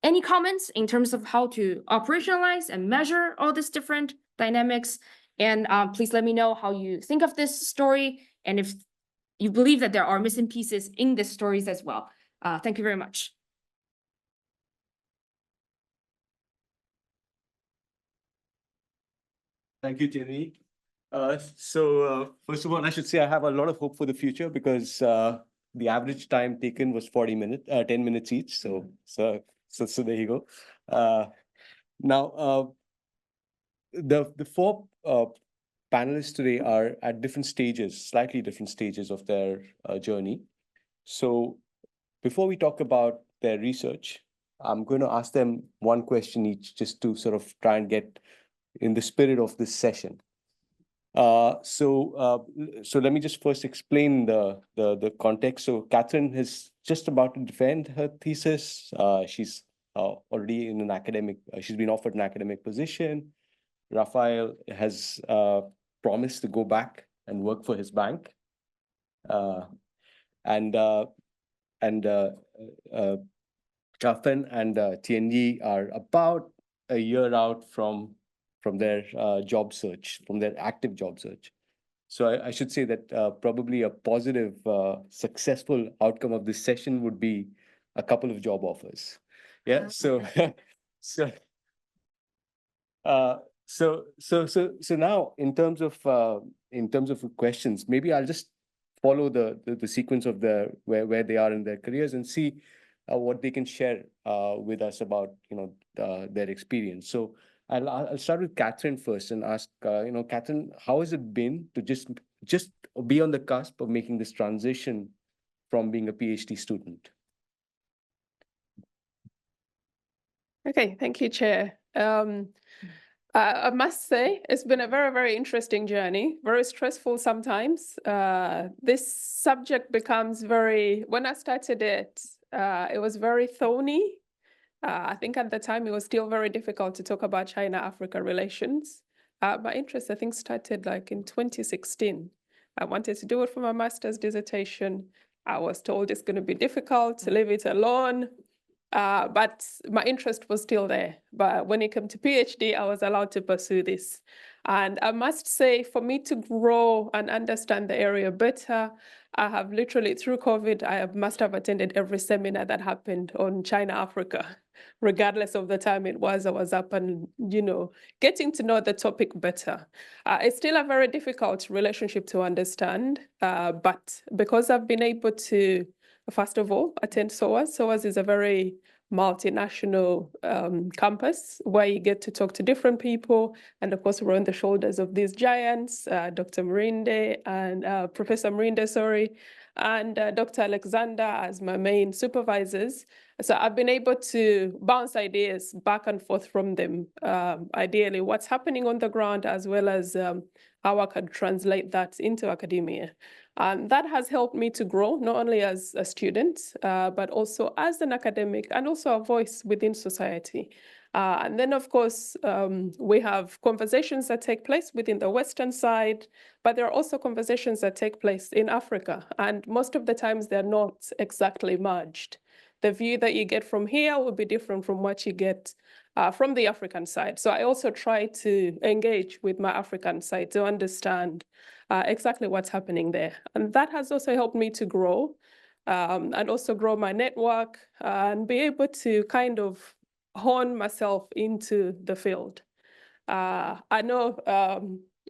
any comments in terms of how to operationalize and measure all these different dynamics. And please let me know how you think of this story and if you believe that there are missing pieces in the stories as well. Thank you very much. Thank you, Tianyi. First of all, I should say I have a lot of hope for the future because the average time taken was 10 minutes each. So there you go. Now, the four panelists today are at different stages, slightly different stages of their journey. So before we talk about their research, I'm going to ask them one question each just to sort of try and get in the spirit of this session. So let me just first explain the context. So Catherine is just about to defend her thesis. She's already in an academic, she's been offered an academic position. Raphael has promised to go back and work for his bank. And Chaofan and Tianyi are about a year out from their job search, from their active job search. So I should say that probably a positive, successful outcome of this session would be a couple of job offers. Yeah. So now in terms of questions, maybe I'll just follow the sequence of where they are in their careers and see what they can share with us about their experience. So I'll start with Catherine first and ask Catherine, how has it been to just be on the cusp of making this transition from being a PhD student? Okay, thank you, Chair. I must say, it's been a very, very interesting journey, very stressful sometimes. This subject becomes when I started it, it was very thorny. I think at the time it was still very difficult to talk about China-Africa relations. My interest, I think, started like in 2016. I wanted to do it for my master's dissertation. I was told it's going to be difficult to leave it alone. But my interest was still there. But when it came to PhD, I was allowed to pursue this. And I must say, for me to grow and understand the area better, I have literally, through COVID, I must have attended every seminar that happened on China-Africa. Regardless of the time it was, I was up and, getting to know the topic better. It's still a very difficult relationship to understand, but because I've been able to, first of all, attend SOAS. SOAS is a very multinational campus where you get to talk to different people. And of course, we're on the shoulders of these giants, Dr. Mrinde and Professor Mrinde, sorry, and Dr. Alexander as my main supervisors. So I've been able to bounce ideas back and forth from them, ideally what's happening on the ground, as well as how I can translate that into academia. And that has helped me to grow, not only as a student, but also as an academic and also a voice within society. And then, of course, we have conversations that take place within the Western side, but there are also conversations that take place in Africa. And most of the times, they're not exactly merged. The view that you get from here will be different from what you get from the African side. So I also try to engage with my African side to understand exactly what's happening there. And that has also helped me to grow and also grow my network and be able to kind of hone myself into the field. I know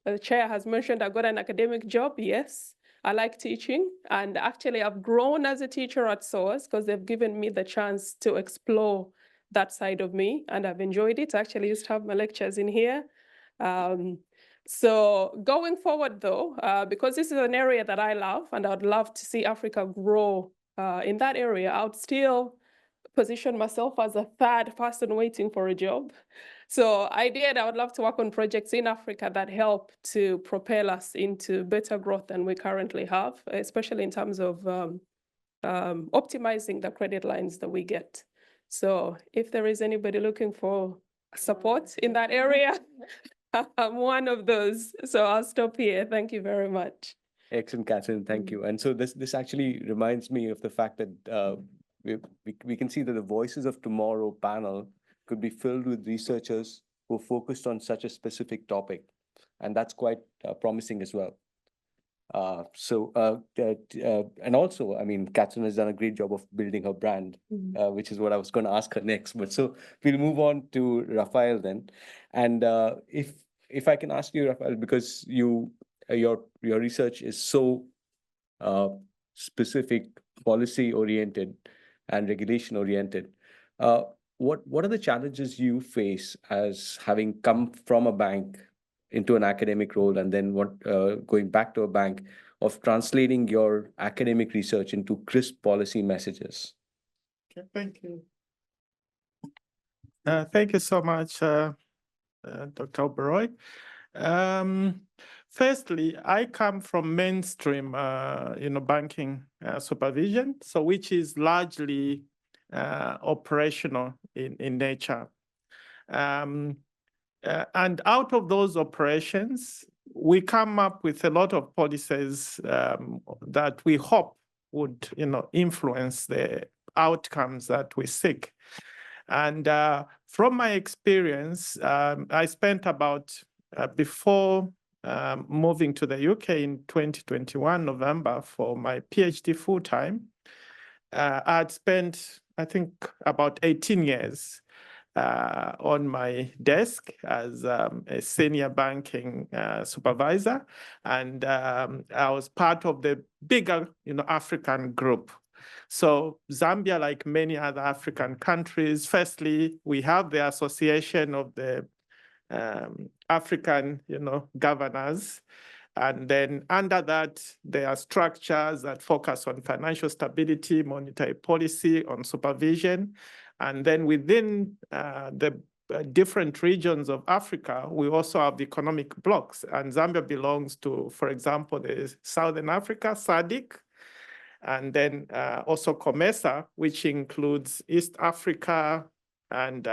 the chair has mentioned I got an academic job. Yes, I like teaching. And actually, I've grown as a teacher at SOAS because they've given me the chance to explore that side of me. And I've enjoyed it. I actually used to have my lectures in here. So going forward, though, because this is an area that I love, and I'd love to see Africa grow in that area, I would still position myself as a third person waiting for a job. So I would love to work on projects in Africa that help to propel us into better growth than we currently have, especially in terms of optimizing the credit lines that we get. So if there is anybody looking for support in that area, I'm one of those. So I'll stop here. Thank you very much. Excellent, Catherine. Thank you. And so this actually reminds me of the fact that we can see that the Voices of Tomorrow panel could be filled with researchers who are focused on such a specific topic. And that's quite promising as well. And also, I mean, Catherine has done a great job of building her brand, which is what I was going to ask her next. But so we'll move on to Raphael then. And if I can ask you, Raphael, because your research is so specific, policy oriented, and regulation oriented. What are the challenges you face as having come from a bank into an academic role and then going back to a bank, of translating your academic research into crisp policy messages? Okay, thank you. Thank you so much, Dr. Oberoi. Firstly, I come from mainstream, banking supervision, so which is largely operational in nature. And out of those operations, we come up with a lot of policies that we hope would, influence the outcomes that we seek. And from my experience, I spent about, before moving to the UK in 2021, November, for my PhD full-time, I'd spent, I think, about 18 years on my desk as a senior banking supervisor. And I was part of the bigger, African group. So Zambia, like many other African countries, firstly, we have the Association of the African, governors. And then under that, there are structures that focus on financial stability, monetary policy, on supervision. And then within the different regions of Africa, we also have the economic blocks. And Zambia belongs to, for example, the Southern Africa, SADC, and then also COMESA, which includes East Africa and,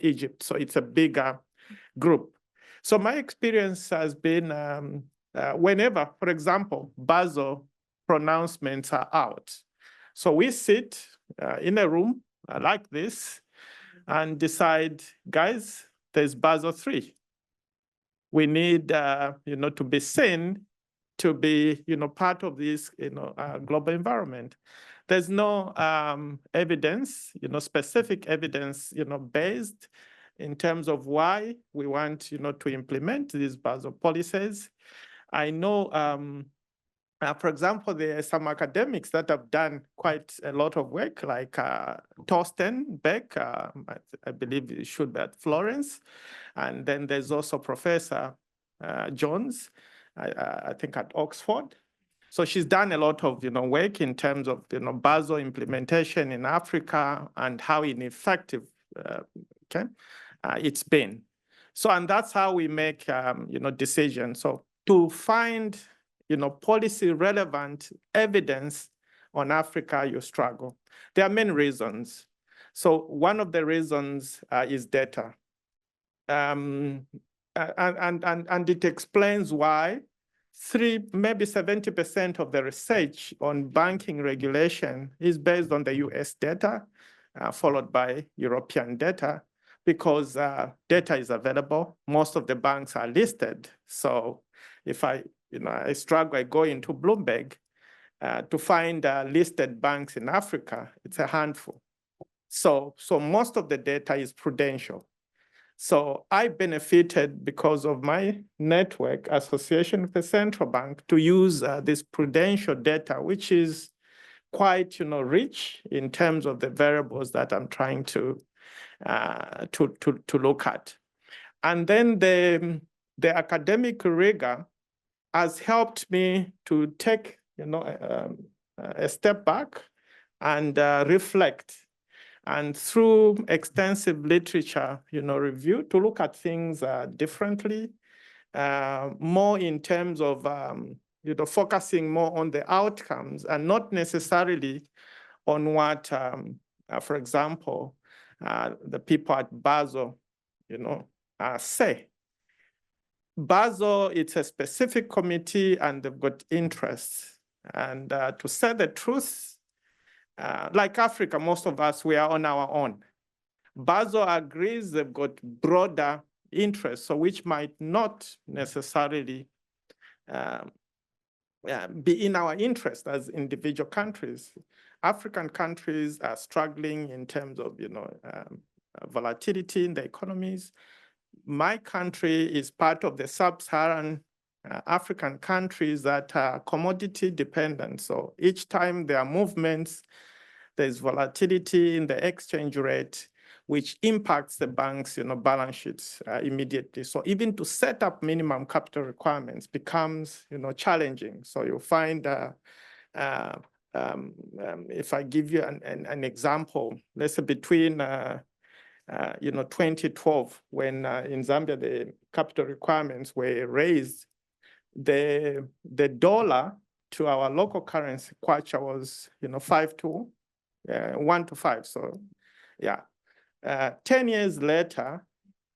Egypt. So it's a bigger group. So my experience has been whenever, for example, Basel pronouncements are out. So we sit in a room like this and decide, guys, there's Basel III. We need, to be seen to be, part of this, global environment. There's no evidence, specific evidence, based in terms of why we want, to implement these Basel policies. I know, for example, there are some academics that have done quite a lot of work, like Torsten Beck, I believe it should be at Florence. And then there's also Professor Jones, I think at Oxford. So she's done a lot of, work in terms of, Basel implementation in Africa and how ineffective, it's been. So, and that's how we make, decisions. So to find, policy relevant evidence on Africa, you struggle. There are many reasons. So one of the reasons is data. And it explains why maybe 70% of the research on banking regulation is based on the US data, followed by European data, because data is available. Most of the banks are listed. So if I struggle, I go into Bloomberg to find listed banks in Africa, it's a handful. So most of the data is prudential. So I benefited because of my network association with the central bank to use this prudential data, which is quite, rich in terms of the variables that I'm trying to look at. And then the academic rigor has helped me to take, a step back and reflect. And through extensive literature, review, to look at things differently, more in terms of, focusing more on the outcomes and not necessarily on what, for example, the people at Basel, say. Basel, it's a specific committee and they've got interests. And to say the truth, like Africa, most of us, we are on our own. Basel agrees they've got broader interests, so which might not necessarily be in our interest as individual countries. African countries are struggling in terms of, volatility in the economies. My country is part of the sub-Saharan African countries that are commodity dependent. So each time there are movements, there's volatility in the exchange rate, which impacts the bank's balance sheets immediately. So even to set up minimum capital requirements becomes challenging. So you'll find, if I give you an example, let's say between 2012, when in Zambia the capital requirements were raised, the dollar to our local currency kwacha was 1 to 5. So yeah, 10 years later,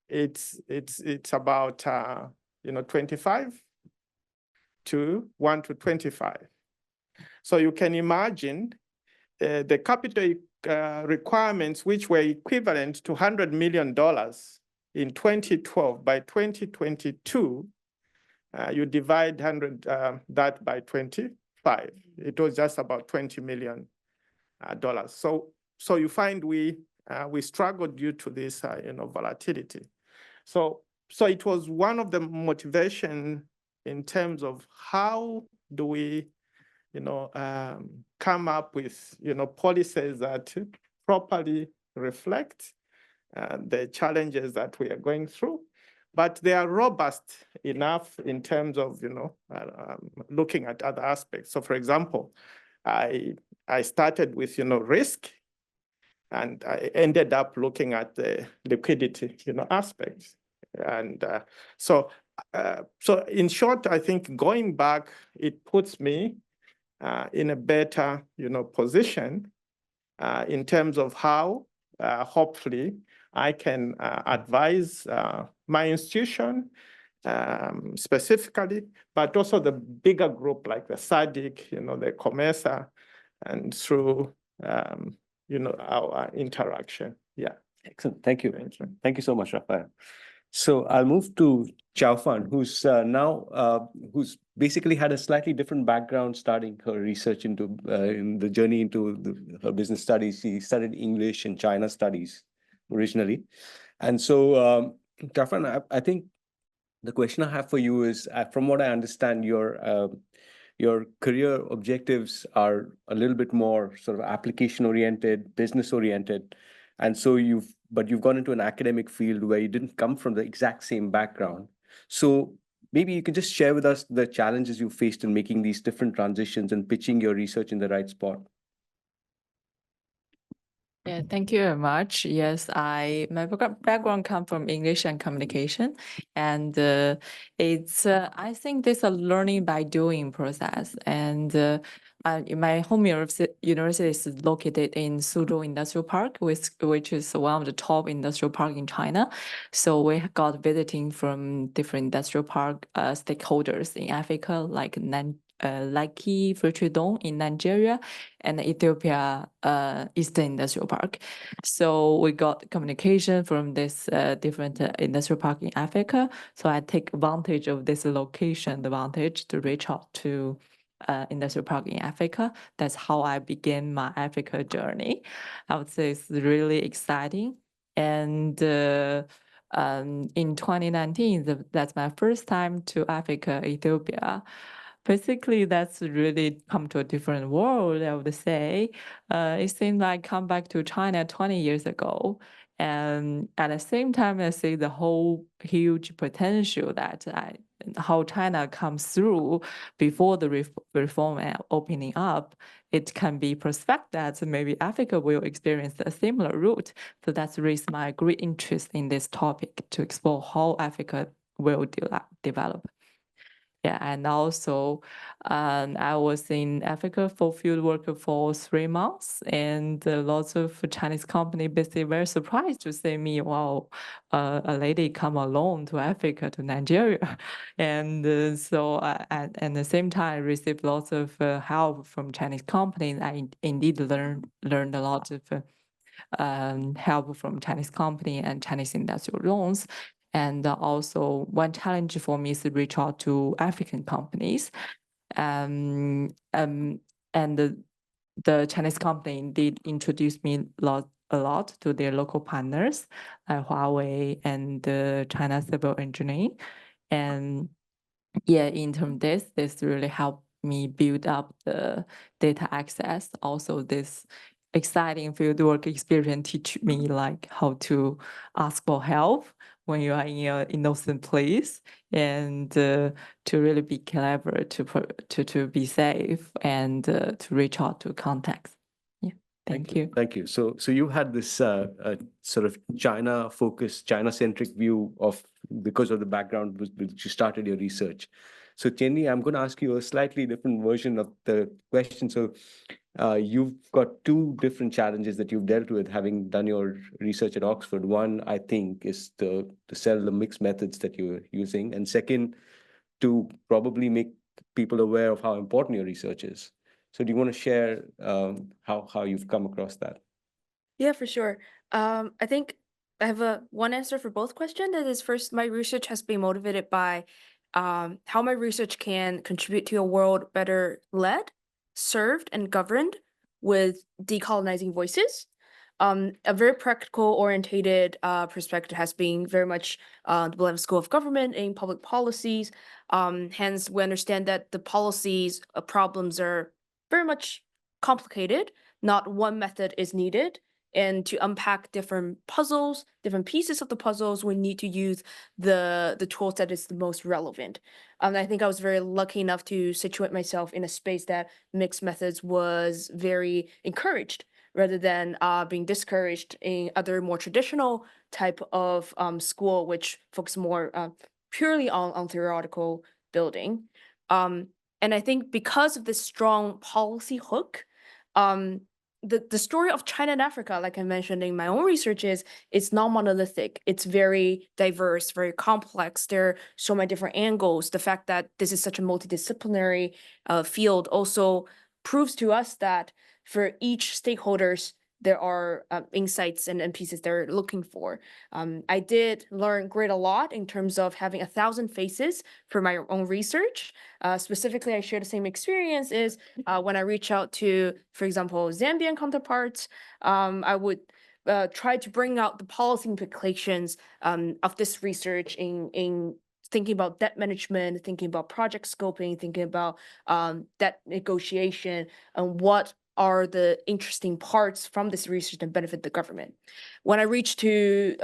it's about 25 to 1 to 25. So you can imagine the capital requirements, which were equivalent to $100 million in 2012, by 2022, you divide that by 25. It was just about $20 million. So you find we struggled due to this volatility. So it was one of the motivation in terms of how do we come up with policies that properly reflect the challenges that we are going through, but they are robust enough in terms of looking at other aspects. So for example, I started with risk, and I ended up looking at the liquidity aspects. And so in short, I think going back, it puts me in a better position in terms of how hopefully I can advise my institution specifically, but also the bigger group like the SADC, the COMESA, and through our interaction. Yeah. Excellent. Thank you. Thank you so much, Raphael. So I'll move to Chaofan, who's who's basically had a slightly different background, starting her research into in the journey into her business studies. She studied English and China studies originally, and so Chaofan, I think the question I have for you is, from what I understand, your career objectives are a little bit more sort of application oriented, business oriented, and so you've gone into an academic field where you didn't come from the exact same background. So maybe you can just share with us the challenges you faced in making these different transitions and pitching your research in the right spot. Yeah, thank you very much. Yes, my background comes from English and communication, and it's I think this is a learning by doing process. And my home university is located in Suzhou Industrial Park, which is one of the top industrial park in China. So we got visiting from different industrial park stakeholders in Africa, like Lekki, Fruitridon in Nigeria, and Ethiopia Eastern Industrial Park. So we got communication from this different industrial park in Africa. So I take advantage of this location advantage to reach out to industrial park in Africa. That's how I began my Africa journey. I would say it's really exciting. And in 2019, that's my first time to Africa, Ethiopia. Basically, that's really come to a different world, I would say. It seems like I come back to China 20 years ago. And at the same time, I see the whole huge potential that how China comes through before the reform and opening up. It can be prospect that maybe Africa will experience a similar route. So that's raised my great interest in this topic to explore how Africa will develop. Yeah, and also I was in Africa for field work for 3 months, and lots of Chinese company basically very surprised to see me. Wow, a lady come alone to Africa, to Nigeria, and so at the same time received lots of help from Chinese companies. I indeed learned a lot of help from Chinese company and Chinese industrial loans. And also one challenge for me is to reach out to African companies. And the Chinese company did introduce me a lot to their local partners, like Huawei and China Civil Engineering. And yeah, in terms of this really helped me build up the data access. Also, this exciting fieldwork experience teach me like how to ask for help when you are in an innocent place, and to really be clever, to be safe, and to reach out to contacts. Yeah, thank you. Thank you. So you had this sort of China-focused, China-centric view of, because of the background which you started your research. So Tianyi, I'm going to ask you a slightly different version of the question. So you've got two different challenges that you've dealt with having done your research at Oxford. One, I think, is to sell the mixed methods that you're using. And second, to probably make people aware of how important your research is. So do you want to share how you've come across that? Yeah, for sure. I think I have one answer for both questions. That is, first, my research has been motivated by how my research can contribute to a world better led, served, and governed with decolonizing voices. A very practical orientated perspective has been very much the Beloved School of Government in public policies. Hence, we understand that the policies problems are very much complicated. Not one method is needed. And to unpack different puzzles, different pieces of the puzzles, we need to use the tools that is the most relevant. I think I was very lucky enough to situate myself in a space that mixed methods was very encouraged, rather than being discouraged in other more traditional type of school, which focus more purely on theoretical building. And I think because of this strong policy hook, the story of China and Africa, like I mentioned in my own research, is it's not monolithic. It's very diverse, very complex. There are so many different angles. The fact that this is such a multidisciplinary field also proves to us that for each stakeholders, there are insights and pieces they're looking for. I did learn a lot in terms of having 1,000 faces for my own research. Specifically, I share the same experience is when I reach out to, for example, Zambian counterparts, I would try to bring out the policy implications of this research in thinking about debt management, thinking about project scoping, thinking about debt negotiation, and what are the interesting parts from this research that benefit the government. When I reach to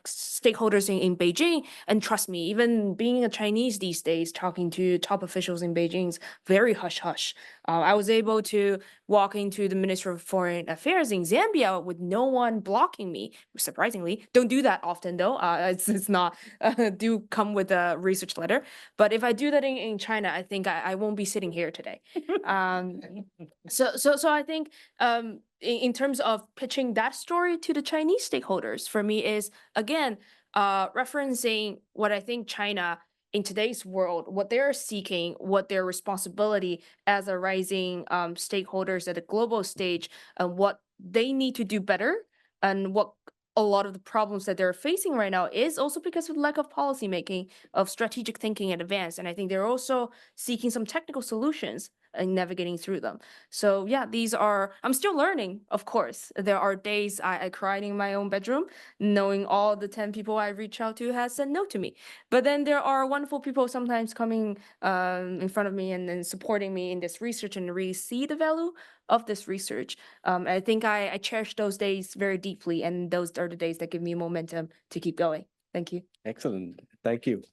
stakeholders in Beijing, and trust me, even being a Chinese these days, talking to top officials in Beijing is very hush-hush. I was able to walk into the Ministry of Foreign Affairs in Zambia with no one blocking me, surprisingly. Don't do that often, though. It's not, do come with a research letter. But if I do that in China, I think I won't be sitting here today. So I think in terms of pitching that story to the Chinese stakeholders, for me is, again, referencing what I think China in today's world, what they're seeking, what their responsibility as a rising stakeholders at a global stage, and what they need to do better, and what a lot of the problems that they're facing right now is also because of lack of policy making, of strategic thinking in advance. And I think they're also seeking some technical solutions and navigating through them. So yeah, I'm still learning, of course. There are days I cried in my own bedroom, knowing all the 10 people I reach out to has said no to me. But then there are wonderful people sometimes coming in front of me and then supporting me in this research and really see the value of this research. I think I cherish those days very deeply, and those are the days that give me momentum to keep going. Thank you. Excellent. Thank you.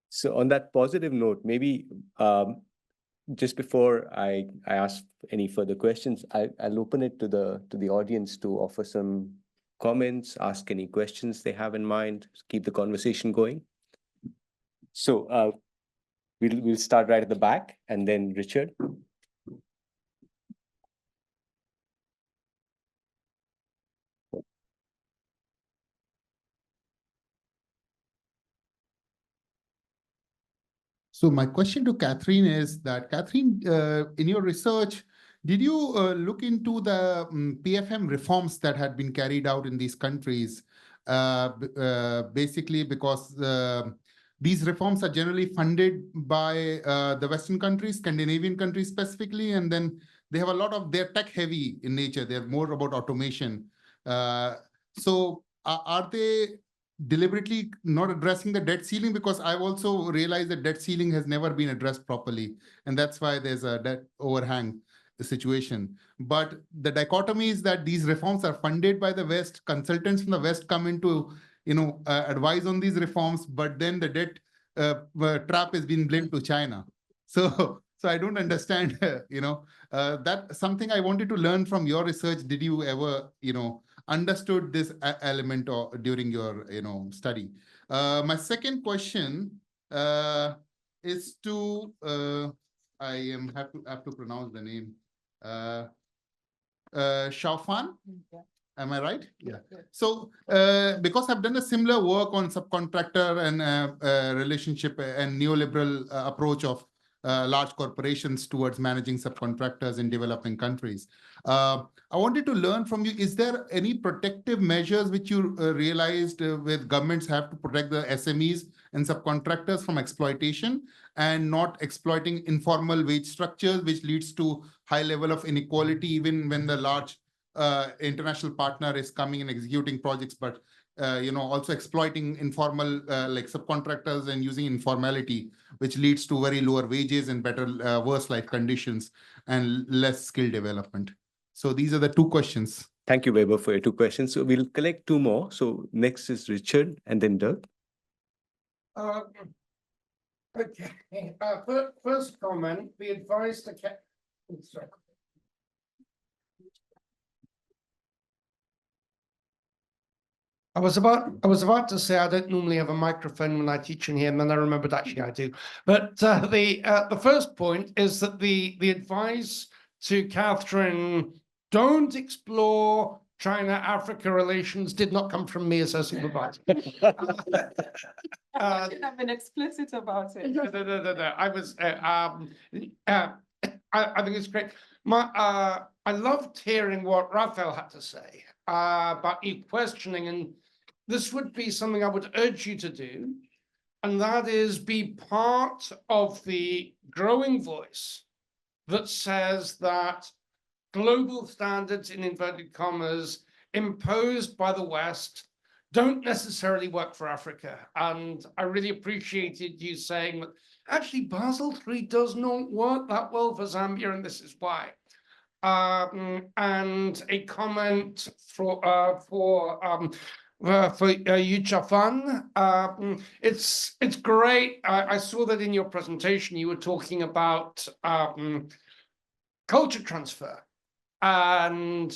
So on that positive note, maybe just before I ask any further questions, I'll open it to the audience to offer some comments, ask any questions they have in mind, keep the conversation going. So we'll start right at the back, and then Richard. So my question to Catherine is that, Catherine, in your research, did you look into the PFM reforms that had been carried out in these countries? Basically because these reforms are generally funded by the Western countries, Scandinavian countries specifically, and then they have a lot of, they're tech heavy in nature. They're more about automation. So are they deliberately not addressing the debt ceiling? Because I've also realized that debt ceiling has never been addressed properly, and that's why there's a debt overhang situation. But the dichotomy is that these reforms are funded by the West. Consultants from the West come in to, advise on these reforms, but then the debt trap has been blamed to China. So I don't understand. That's something I wanted to learn from your research. Did you ever, understood this element or during your study? My second question is to I have to pronounce the name, Chaofan. Am I right? Yeah. So because I've done a similar work on subcontractor and relationship and neoliberal approach of large corporations towards managing subcontractors in developing countries. I wanted to learn from you, is there any protective measures which you realized with governments have to protect the SMEs and subcontractors from exploitation and not exploiting informal wage structures, which leads to high level of inequality even when the large international partner is coming and executing projects, but also exploiting informal like subcontractors and using informality, which leads to very lower wages and better worse life conditions and less skill development. So these are the two questions. Thank you, Weber, for your two questions. So we'll collect two more. So next is Richard and then Dirk. Okay. First comment, we advised the sorry. I was about to say I don't normally have a microphone when I teach in here, and then I remembered actually I do. But the first point is that the advice to Catherine, don't explore China-Africa relations, did not come from me as her supervisor. I should have been explicit about it. No. I was. I think it's great. I loved hearing what Raphael had to say about you questioning, and this would be something I would urge you to do, and that is be part of the growing voice that says that global standards, in inverted commas, imposed by the West don't necessarily work for Africa. And I really appreciated you saying that actually Basel III does not work that well for Zambia, and this is why. And a comment for you, Chaofan. It's great. I saw that in your presentation you were talking about culture transfer. And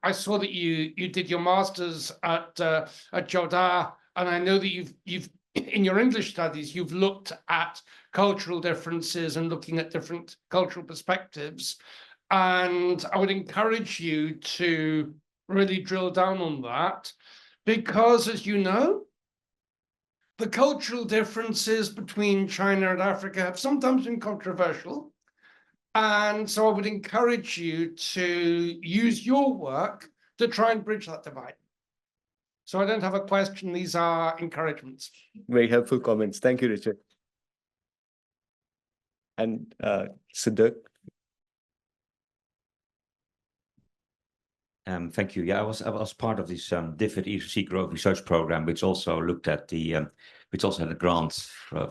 I saw that you did your master's at Jiaotong, and I know that you've in your English studies you've looked at cultural differences and looking at different cultural perspectives, and I would encourage you to really drill down on that, because as you know, the cultural differences between China and Africa have sometimes been controversial. And so I would encourage you to use your work to try and bridge that divide. So I don't have a question. These are encouragements. Very helpful comments. Thank you, Richard. And Dirk. Thank you. Yeah, I was part of this VIII Growth Research Program, which also looked at the, which also had a grant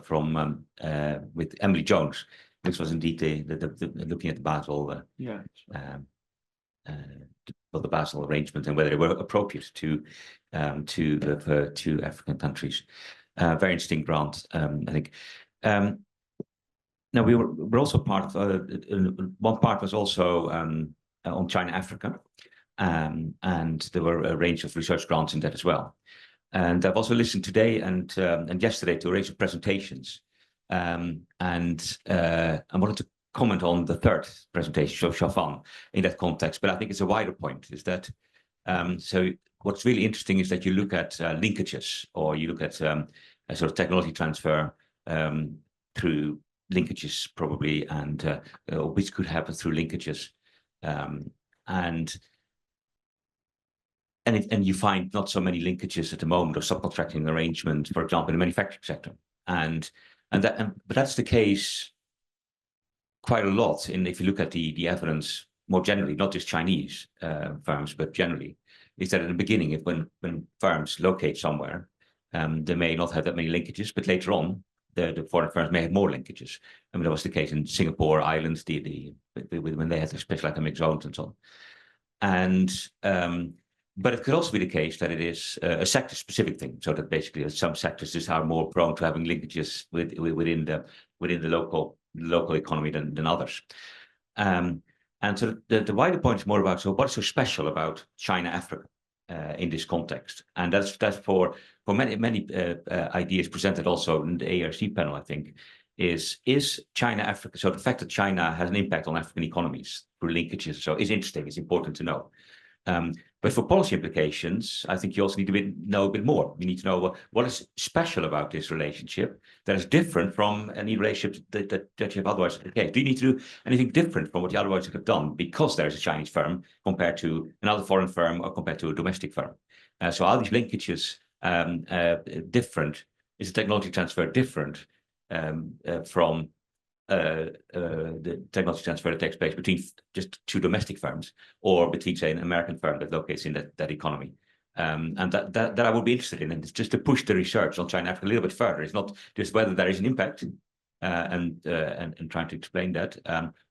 from with Emily Jones, which was indeed the looking at the Basel, the Basel arrangement and whether they were appropriate to the two African countries. Very interesting grant, I think. Now we're also part of one part was also on China Africa, and there were a range of research grants in that as well. And I've also listened today and yesterday to a range of presentations. I wanted to comment on the third presentation of Chaofan in that context, but I think it's a wider point, is that so what's really interesting is that you look at linkages, or you look at a sort of technology transfer through linkages probably, and which could happen through linkages. And you find not so many linkages at the moment, or subcontracting arrangement, for example, in the manufacturing sector. But that's the case quite a lot. If you look at the evidence more generally, not just Chinese firms, but generally, is that at the beginning, when firms locate somewhere, they may not have that many linkages, but later on, the foreign firms may have more linkages. I mean, that was the case in Singapore Islands, when they had the special economic zones and so on. But it could also be the case that it is a sector-specific thing, so that basically some sectors just are more prone to having linkages within the local economy than others. And so the wider point is more about, so what is so special about China-Africa in this context? And that's for many ideas presented also in the AERC panel, I think, is China-Africa, so the fact that China has an impact on African economies through linkages, so is interesting, it's important to know. But for policy implications, I think you also need to know a bit more. You need to know what is special about this relationship that is different from any relationship that you have otherwise. Okay, do you need to do anything different from what you otherwise have done because there is a Chinese firm compared to another foreign firm or compared to a domestic firm? So are these linkages different? Is the technology transfer different from the technology transfer that takes place between just two domestic firms, or between, say, an American firm that locates in that economy? And that I would be interested in, and it's just to push the research on China-Africa a little bit further. It's not just whether there is an impact and trying to explain that,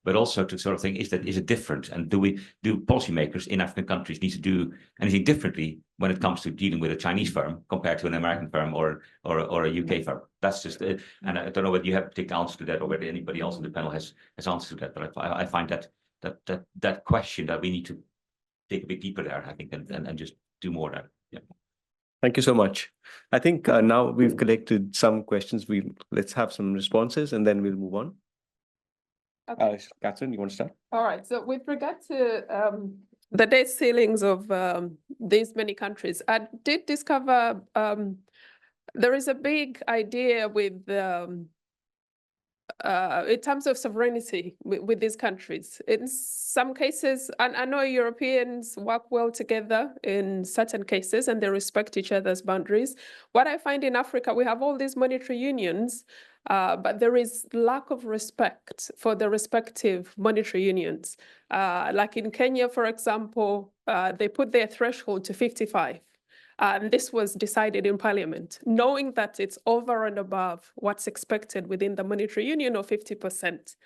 but also to sort of think, is it different? And do policymakers in African countries need to do anything differently when it comes to dealing with a Chinese firm compared to an American firm or a UK firm? That's just it. And I don't know whether you have a particular answer to that, or whether anybody else on the panel has answers to that. But I find that question that we need to dig a bit deeper there, I think, and just do more there. Yeah. Thank you so much. I think now we've collected some questions. Let's have some responses, and then we'll move on. Okay. Catherine, you want to start? All right. So with regard to the debt ceilings of these many countries, I did discover there is a big idea with in terms of sovereignty with these countries. In some cases, and I know Europeans work well together in certain cases, and they respect each other's boundaries. What I find in Africa, we have all these monetary unions, but there is lack of respect for the respective monetary unions. Like in Kenya, for example, they put their threshold to 55. And this was decided in Parliament, knowing that it's over and above what's expected within the monetary union of 50%.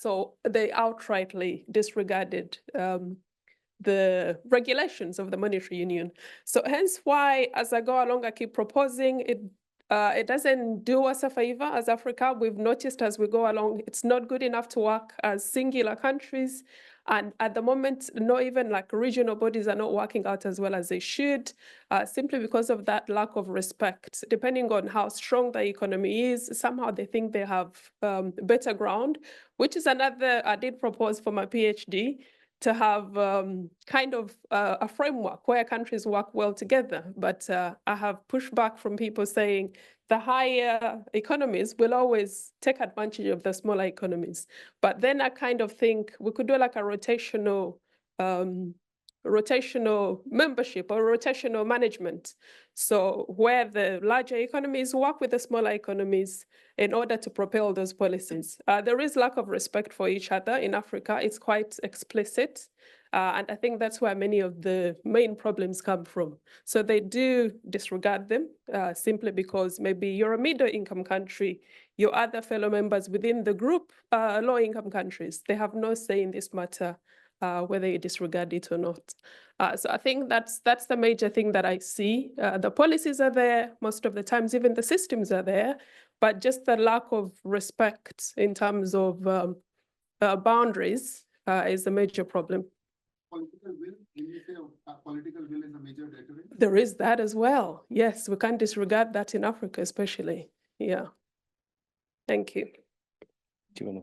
So they outrightly disregarded the regulations of the monetary union. So hence why, as I go along, I keep proposing it. It doesn't do us a favor as Africa. We've noticed as we go along, it's not good enough to work as singular countries. And at the moment, not even like regional bodies are not working out as well as they should, simply because of that lack of respect. Depending on how strong the economy is, somehow they think they have better ground, which is another, I did propose for my PhD, to have kind of a framework where countries work well together. But I have pushed back from people saying the higher economies will always take advantage of the smaller economies. But then I kind of think we could do like a rotational membership or rotational management. So where the larger economies work with the smaller economies in order to propel those policies. There is lack of respect for each other in Africa. It's quite explicit. And I think that's where many of the main problems come from. So they do disregard them simply because maybe you're a middle income country, your other fellow members within the group are low income countries. They have no say in this matter, whether you disregard it or not. So I think that's the major thing that I see. The policies are there most of the times, even the systems are there, but just the lack of respect in terms of boundaries is a major problem. Political will, when you say political will is a major deterrent? There is that as well. Yes, we can't disregard that in Africa, especially. Yeah. Thank you. Do you wanna?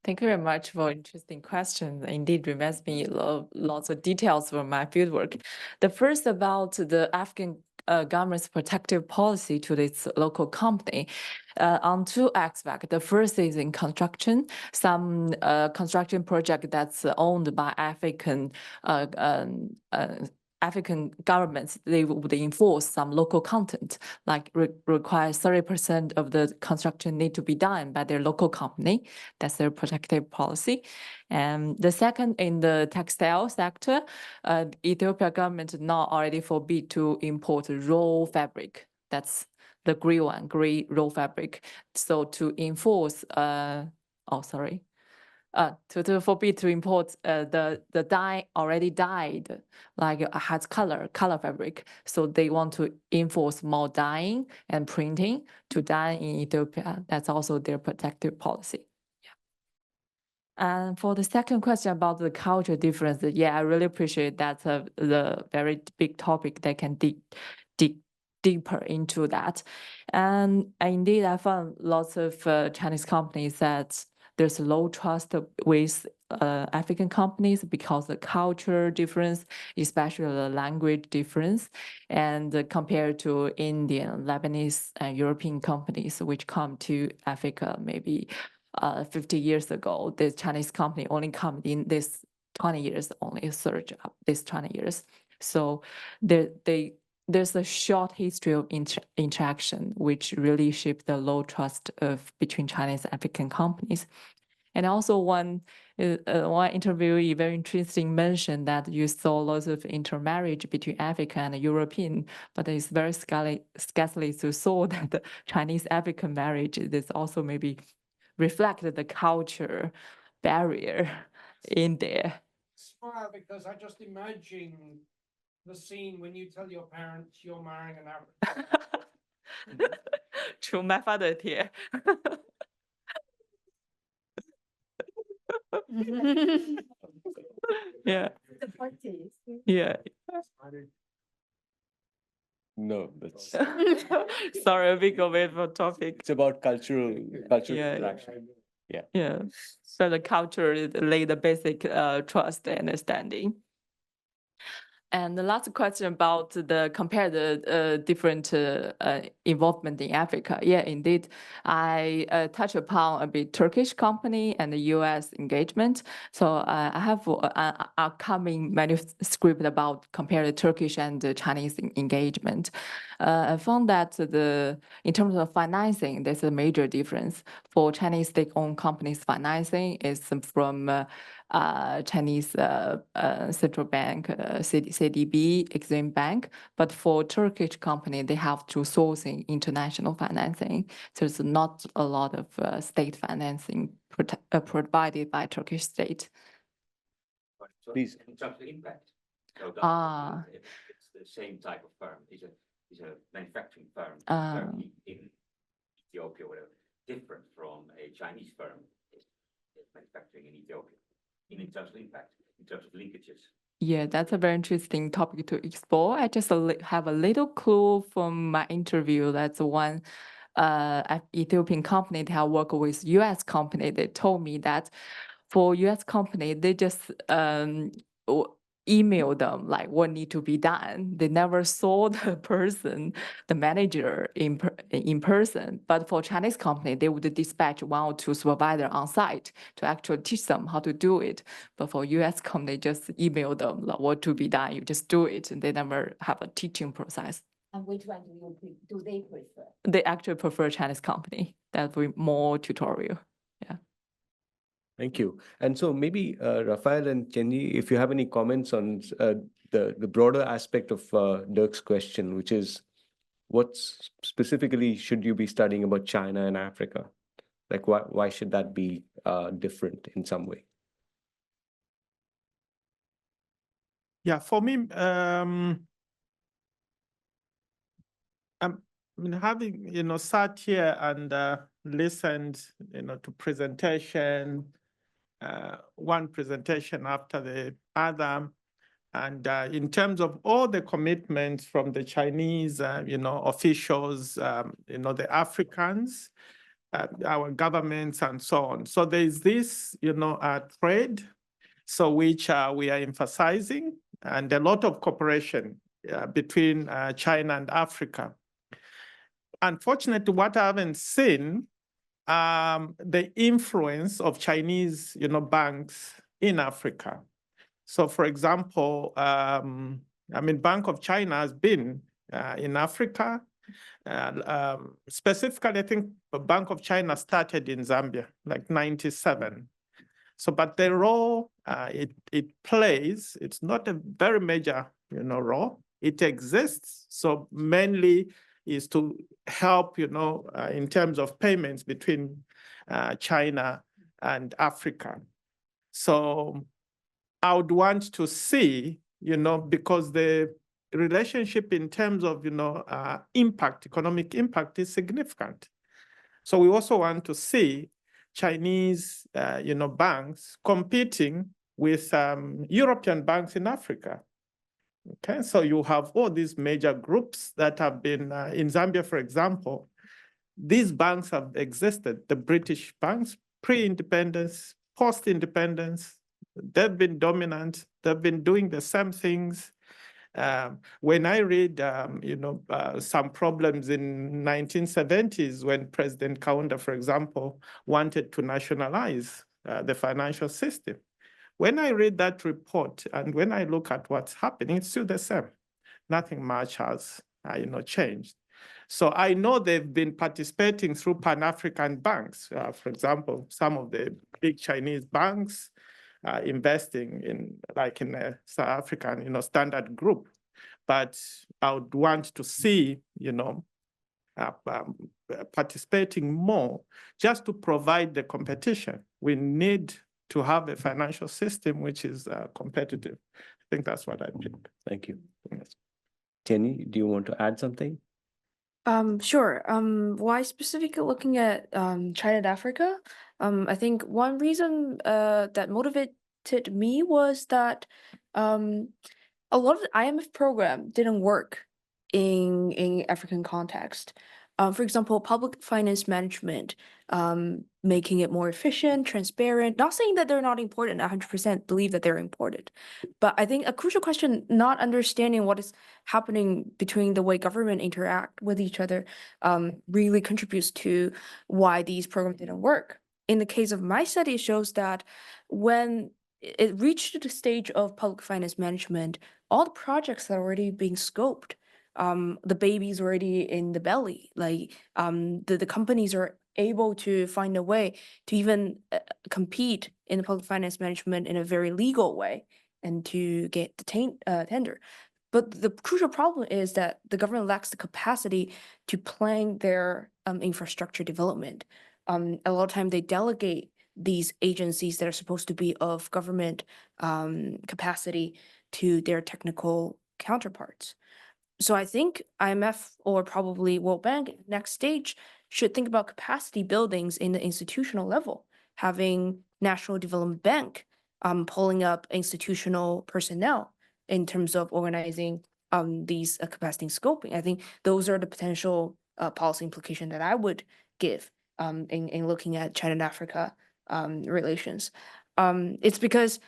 Thank you very much for interesting questions. Indeed, reminds me of lots of details from my fieldwork. The first about the African government's protective policy to its local company on two aspects. The first is in construction. Some construction project that's owned by African governments, they would enforce some local content, like require 30% of the construction need to be done by their local company. That's their protective policy. And the second, in the textile sector, Ethiopia government now already forbid to import raw fabric. That's the gray one, gray raw fabric. So to enforce, to forbid to import the dye already dyed, like has color fabric. So they want to enforce more dyeing and printing to dye in Ethiopia. That's also their protective policy. Yeah. And for the second question about the culture difference, yeah, I really appreciate that the very big topic that can dig deeper into that. And indeed, I found lots of Chinese companies that there's low trust with African companies because of the culture difference, especially the language difference, and compared to Indian, Lebanese, and European companies which come to Africa maybe 50 years ago. The Chinese company only come in this 20 years, only surge up this 20 years. So there's a short history of interaction, which really shaped the low trust between Chinese and African companies. And also one interviewee very interesting mentioned that you saw lots of intermarriage between African and European, but it's very scarcely to saw that the Chinese-African marriage is also maybe reflected the culture barrier in there. Smile, because I just imagine the scene when you tell your parents you're marrying an African. True, my father is here. Yeah. The parties. Yeah. No, that's Sorry, a big away from topic. it's about cultural Yeah. interaction. Yeah. So the culture lay the basic trust and understanding. And the last question about compare the different involvement in Africa. Yeah, indeed, I touch upon a bit Turkish company and the U.S. engagement. So I have an upcoming manuscript about compare the Turkish and the Chinese engagement. I found that in terms of financing, there's a major difference. For Chinese state-owned companies, financing is from Chinese central bank, CDB, Exim Bank. But for Turkish company, they have to sourcing international financing. So it's not a lot of state financing provided by Turkish state. Please. In terms of impact. So it's the same type of firm. It's a manufacturing firm in Ethiopia, whatever, different from a Chinese firm is manufacturing in Ethiopia. In terms of impact, in terms of linkages. Yeah, that's a very interesting topic to explore. I just have a little clue from my interview. That's one Ethiopian company that I work with US company. They told me that for US company, they just email them like what need to be done. They never saw the person, the manager in person. But for Chinese company, they would dispatch one or two supervisor on site to actually teach them how to do it. But for US company, just email them like what to be done. You just do it, and they never have a teaching process. And which one do they prefer? They actually prefer Chinese company. That will be more tutorial. Yeah. Thank you. And so maybe Raphael and Tianyi, if you have any comments on the broader aspect of Dirk's question, which is what specifically should you be studying about China and Africa? Like why should that be different in some way? Yeah, for me, having sat here and listened to presentation, one presentation after the other, And in terms of all the commitments from the Chinese, officials, the Africans, our governments and so on. So there's this, trade, so which we are emphasizing, and a lot of cooperation between China and Africa. Unfortunately, what I haven't seen, the influence of Chinese, banks in Africa. So, for example, Bank of China has been in Africa. Specifically, I think the Bank of China started in Zambia, like 97. So, but the role it plays, it's not a very major, role. It exists. So mainly is to help, in terms of payments between China and Africa. So I would want to see, because the relationship in terms of, impact, economic impact is significant. So we also want to see Chinese, banks competing with European banks in Africa. Okay, so you have all these major groups that have been in Zambia, for example. These banks have existed, the British banks, pre-independence, post-independence. They've been dominant. They've been doing the same things. When I read, some problems in 1970s when President Kaunda, for example, wanted to nationalize the financial system. When I read that report and when I look at what's happening, it's still the same. Nothing much has, changed. So I know they've been participating through Pan-African banks. For example, some of the big Chinese banks investing in a South African, standard group. But I would want to see, participating more just to provide the competition. We need to have a financial system which is competitive. I think that's what I think. Thank you. Tianyi, do you want to add something? Sure. Why specifically looking at China and Africa? I think one reason that motivated me was that a lot of the IMF program didn't work in African context. For example, public finance management, making it more efficient, transparent, not saying that they're not important, 100% believe that they're important. But I think a crucial question, not understanding what is happening between the way government interact with each other, really contributes to why these programs didn't work. In the case of my study, it shows that when it reached the stage of public finance management, all the projects that are already being scoped, the baby's already in the belly, the companies are able to find a way to even compete in the public finance management in a very legal way and to get the tender. But the crucial problem is that the government lacks the capacity to plan their infrastructure development. A lot of time they delegate these agencies that are supposed to be of government capacity to their technical counterparts. So I think IMF or probably World Bank next stage should think about capacity buildings in the institutional level, having National Development Bank pulling up institutional personnel in terms of organizing these capacity scoping. I think those are the potential policy implications that I would give in looking at China and Africa relations. It's because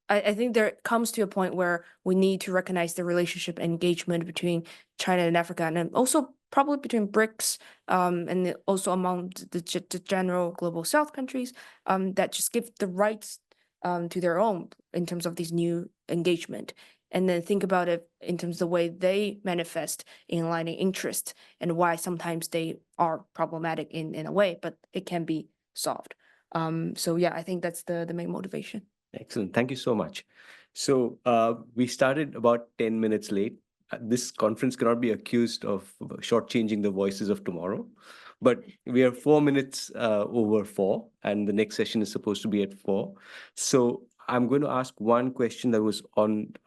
I think there comes to a point where we need to recognize the relationship engagement between China and Africa, and then also probably between BRICS and also among the general global South countries that just give the rights to their own in terms of these new engagement. And then think about it in terms of the way they manifest in aligning interests and why sometimes they are problematic in a way, but it can be solved. So yeah, I think that's the main motivation. Excellent. Thank you so much. So we started about 10 minutes late. This conference cannot be accused of shortchanging the voices of tomorrow, but we are 4 minutes over 4, and the next session is supposed to be at 4. So I'm going to ask one question that was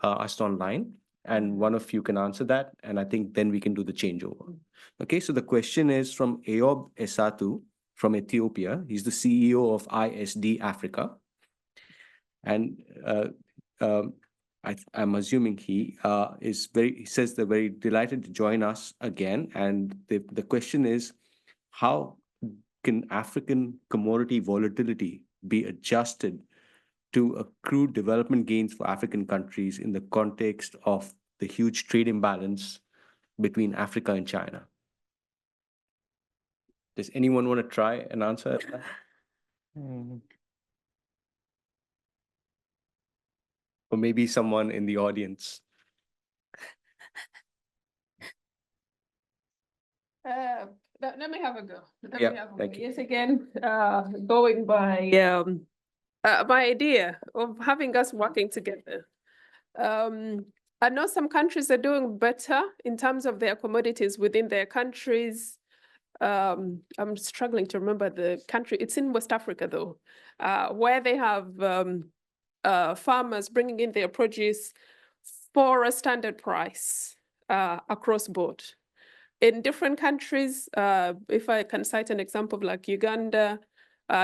asked online, and one of you can answer that, and I think then we can do the changeover. Okay, so the question is from Eyob Esatu from Ethiopia. He's the CEO of ISD Africa. And I'm assuming he says they're very delighted to join us again. And the question is, how can African commodity volatility be adjusted to accrue development gains for African countries in the context of the huge trade imbalance between Africa and China? Does anyone want to try and answer that? Or maybe someone in the audience. Let me have a go. Thank you. Yes, again, going by my idea of having us working together. I know some countries are doing better in terms of their commodities within their countries. I'm struggling to remember the country. It's in West Africa, though, where they have farmers bringing in their produce for a standard price across board. In different countries, if I can cite an example of like Uganda,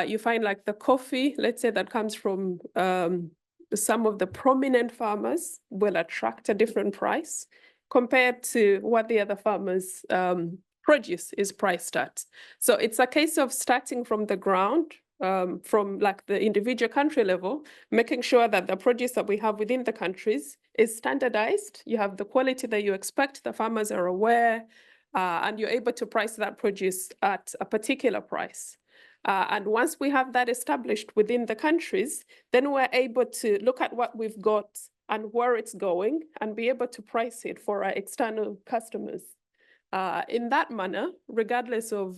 you find like the coffee, let's say that comes from some of the prominent farmers will attract a different price compared to what the other farmers' produce is priced at. So it's a case of starting from the ground, from like the individual country level, making sure that the produce that we have within the countries is standardized. You have the quality that you expect, the farmers are aware, and you're able to price that produce at a particular price. And once we have that established within the countries, then we're able to look at what we've got and where it's going and be able to price it for our external customers. In that manner, regardless of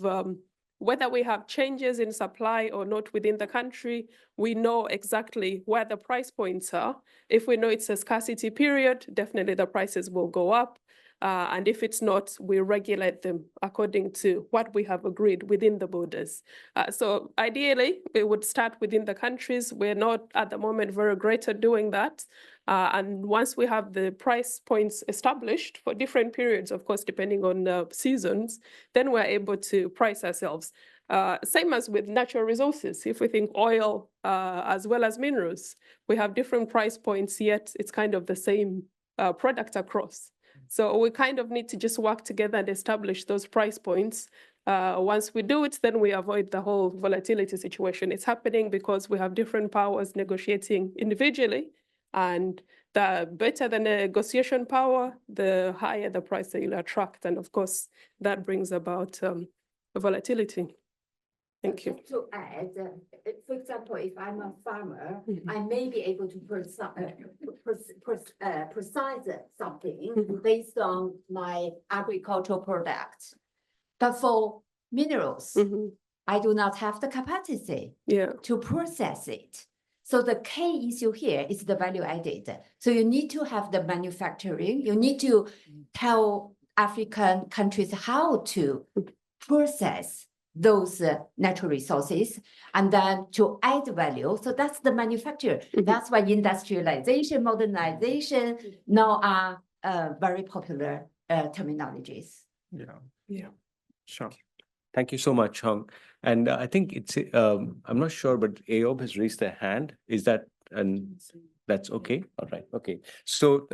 whether we have changes in supply or not within the country, we know exactly where the price points are. If we know it's a scarcity period, definitely the prices will go up. And if it's not, we regulate them according to what we have agreed within the borders. So ideally, we would start within the countries. We're not at the moment very great at doing that. And once we have the price points established for different periods, of course, depending on the seasons, then we're able to price ourselves. Same as with natural resources. If we think oil as well as minerals, we have different price points, yet it's kind of the same product across. So we kind of need to just work together and establish those price points. Once we do it, then we avoid the whole volatility situation. It's happening because we have different powers negotiating individually, and the better the negotiation power, the higher the price that you'll attract. And of course, that brings about volatility. Thank you. To add, for example, if I'm a farmer, I may be able to precise something based on my agricultural product. But for minerals, I do not have the capacity to process it. So the key issue here is the value added. So you need to have the manufacturing. You need to tell African countries how to process those natural resources and then to add value. So that's the manufacture. That's why industrialization, modernization now are very popular terminologies. Yeah, sure. Thank you so much, Hong. And I think it's, I'm not sure, but AOB has raised their hand. Is that, and that's okay? All right, okay. So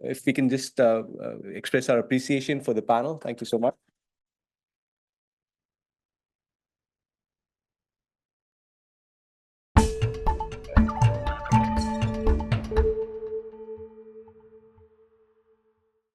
if we can just express our appreciation for the panel. Thank you so much.